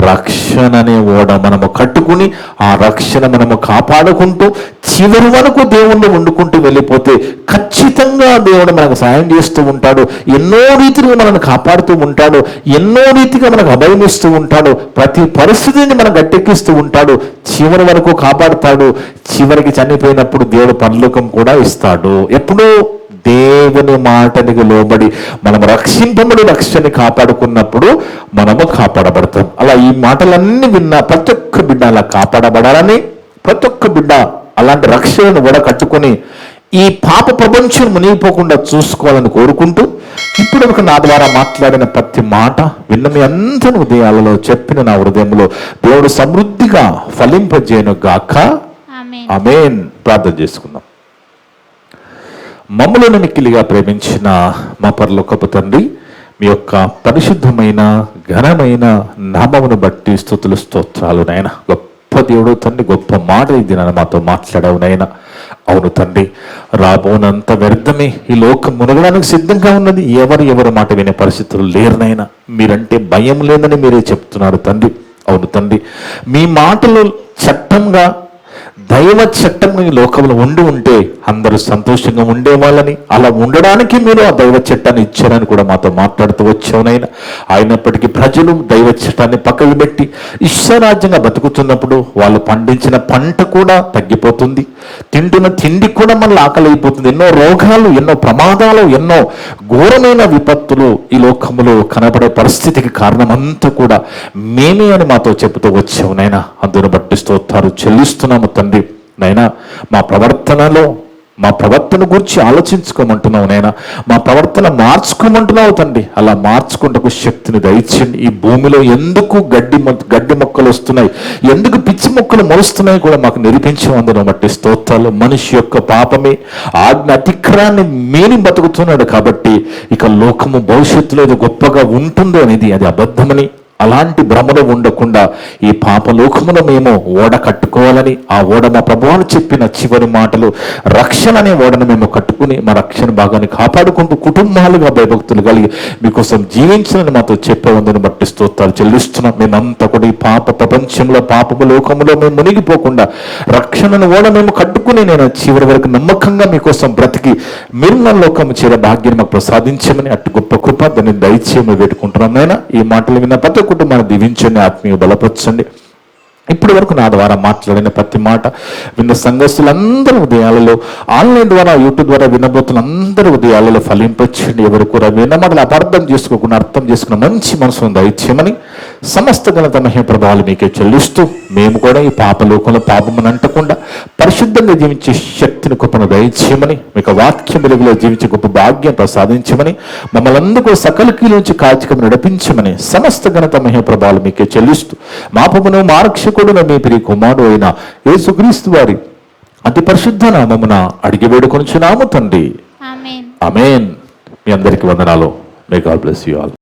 రక్షణ అనే ఓడ మనము కట్టుకుని ఆ రక్షణ మనము కాపాడుకుంటూ చివరి వరకు దేవుణ్ణి వండుకుంటూ వెళ్ళిపోతే ఖచ్చితంగా దేవుడు మనకు సాయం చేస్తూ ఉంటాడు. ఎన్నో రీతిగా మనల్ని కాపాడుతూ ఉంటాడు. ఎన్నో రీతిగా మనకు అభయం ఇస్తూ ఉంటాడు. ప్రతి పరిస్థితిని మనం గట్టెక్కిస్తూ ఉంటాడు. చివరి వరకు కాపాడుతాడు. చివరికి చనిపోయినప్పుడు దేవుడు పరలోకం కూడా ఇస్తాడు. ఎప్పుడు? దేవుని మాటనికి లోబడి మనం రక్షింపబడి రక్షణ కాపాడుకున్నప్పుడు మనము కాపాడబడతాం. అలా ఈ మాటలన్నీ విన్న ప్రతి ఒక్క బిడ్డ అలా కాపాడబడాలని, ప్రతి ఒక్క బిడ్డ అలాంటి రక్షణను కూడా కట్టుకొని ఈ పాప ప్రపంచం మునిగిపోకుండా చూసుకోవాలని కోరుకుంటూ, ఇప్పుడు నా ద్వారా మాట్లాడిన ప్రతి మాట విన్న మీ అందరి హృదయాలలో, చెప్పిన నా హృదయంలో దేవుడు సమృద్ధిగా ఫలింపజేయను గాక. ఆమేన్. ప్రార్థన చేసుకుందాం. మమ్మలను మిక్కిలిగా ప్రేమించిన మా పరలోకపు తండ్రి, మీ యొక్క పరిశుద్ధమైన ఘనమైన నామమును బట్టి స్తుతులు స్తోత్రాలు నాయన. గొప్ప దేవుడు తండ్రి, గొప్ప మాట ఇది నన్ను మాతో మాట్లాడావు నాయన. అవును తండ్రి, రాబోనంత వ్యర్థమే ఈ లోకం మునగడానికి సిద్ధంగా ఉన్నది. ఎవరు మాట వినే పరిస్థితులు లేరు నాయన. మీరంటే భయం లేదని మీరే చెప్తున్నారు తండ్రి. అవును తండ్రి, మీ మాటలు చట్టంగా, దైవ చట్టంగా ఈ లోకంలో ఉంటే అందరూ సంతోషంగా ఉండేవాళ్ళని, అలా ఉండడానికి మీరు ఆ దైవ చట్టాన్ని ఇచ్చారని కూడా మాతో మాట్లాడుతూ వచ్చావునైనా. అయినప్పటికీ ప్రజలు దైవ చట్టాన్ని పక్కకు పెట్టి ఇష్టరాజ్యంగా బతుకుతున్నప్పుడు వాళ్ళు పండించిన పంట కూడా తగ్గిపోతుంది, తింటున్న తిండి కూడా మళ్ళీ ఆకలి అయిపోతుంది. ఎన్నో రోగాలు, ఎన్నో ప్రమాదాలు, ఎన్నో ఘోరమైన విపత్తులు ఈ లోకములో కనబడే పరిస్థితికి కారణమంతా కూడా మేమే అని మాతో చెబుతూ వచ్చావునైనా. అందును బట్టి స్తోత్రాలు చెల్లిస్తున్నాము తండ్రి. నైనా మా ప్రవర్తన గురించి ఆలోచించుకోమంటున్నావు నైనా. మా ప్రవర్తన మార్చుకోమంటున్నావు తండ్రి. అలా మార్చుకుంటకు శక్తిని దయచేయండి. ఈ భూమిలో ఎందుకు గడ్డి మొక్కలు వస్తున్నాయి, ఎందుకు పిచ్చి మొక్కలు మొలుస్తున్నాయి కూడా మాకు నిరూపించమందును బట్టి స్తోత్రాలు. మనిషి యొక్క పాపమే ఆజ్ఞ అతిక్రాన్ని మేని బతుకుతున్నాడు కాబట్టి ఇక లోకము భవిష్యత్తులో ఏదో గొప్పగా ఉంటుందో అనేది అది అబద్ధమని, అలాంటి భ్రమలో ఉండకుండా ఈ పాపలోకమును మేము ఓడ కట్టుకోవాలని, ఆ ఓడ మా ప్రభువాలు చెప్పిన చివరి మాటలు, రక్షణ అనే ఓడను మేము కట్టుకుని మా రక్షణ భాగాన్ని కాపాడుకుంటూ కుటుంబాలుగా భయభక్తులు కలిగి మీకోసం జీవించాలని మాతో చెప్పే ఉందని బట్టి స్తోత్రాలు చెల్లిస్తున్నాం. మేమంతా కూడా ఈ పాప ప్రపంచంలో, పాపపు లోకములో మేము మునిగిపోకుండా రక్షణను ఓడ మేము కట్టుకుని నేను చివరి వరకు నమ్మకంగా మీకోసం బ్రతికి మీరు నా లోకము చేరే భాగ్యాన్ని మాకు ప్రసాదించమని, అటు గొప్ప కృప దాన్ని దయచేయమని పెట్టుకుంటున్నాం. నాయన ఈ మాటలు విన్న ప్రతి కుటుంబాన్ని దీవించండి, ఆత్మీయ బలపరచండి. ఇప్పటి వరకు నా ద్వారా మాట్లాడిన ప్రతి మాట విన్న సంఘస్థులందరూ ఉదయాలలో, ఆన్లైన్ ద్వారా, యూట్యూబ్ ద్వారా వినబోతున్న అందరూ ఉదయాలలో ఫలింపచ్చండి. ఎవరు కూడా విన్న మాటలు అపార్థం చేసుకోకుండా అర్థం చేసుకున్న మంచి మనసును దయచేయమని, సమస్త ఘనత మహిమ ప్రభావాలు మీకే చెల్లిస్తూ మేము కూడా ఈ పాపలోకంలో పాపమును అంటకుండా పరిశుద్ధంగా జీవించే శక్తిని కృపను దయచేయమని, మీకు వాక్యం వెలుగులో జీవించే గొప్ప భాగ్యం ప్రసాదించమని, మమ్మల్ని అందరూ సకల కీల నుంచి కాచికము నడిపించమని సమస్త ఘనత మహిమ ప్రభావాలు మీకే చెల్లిస్తూ మా పాపమును మా రక్షకుడు మీ ప్రియ కుమారుడు అయిన యేసుక్రీస్తు వారి అతి పరిశుద్ధ నామమున అడిగి వేడుకొనుచున్నాము తండ్రి. ఆమేన్. ఆమేన్. మీ అందరికీ వందనాలు. May God bless you all.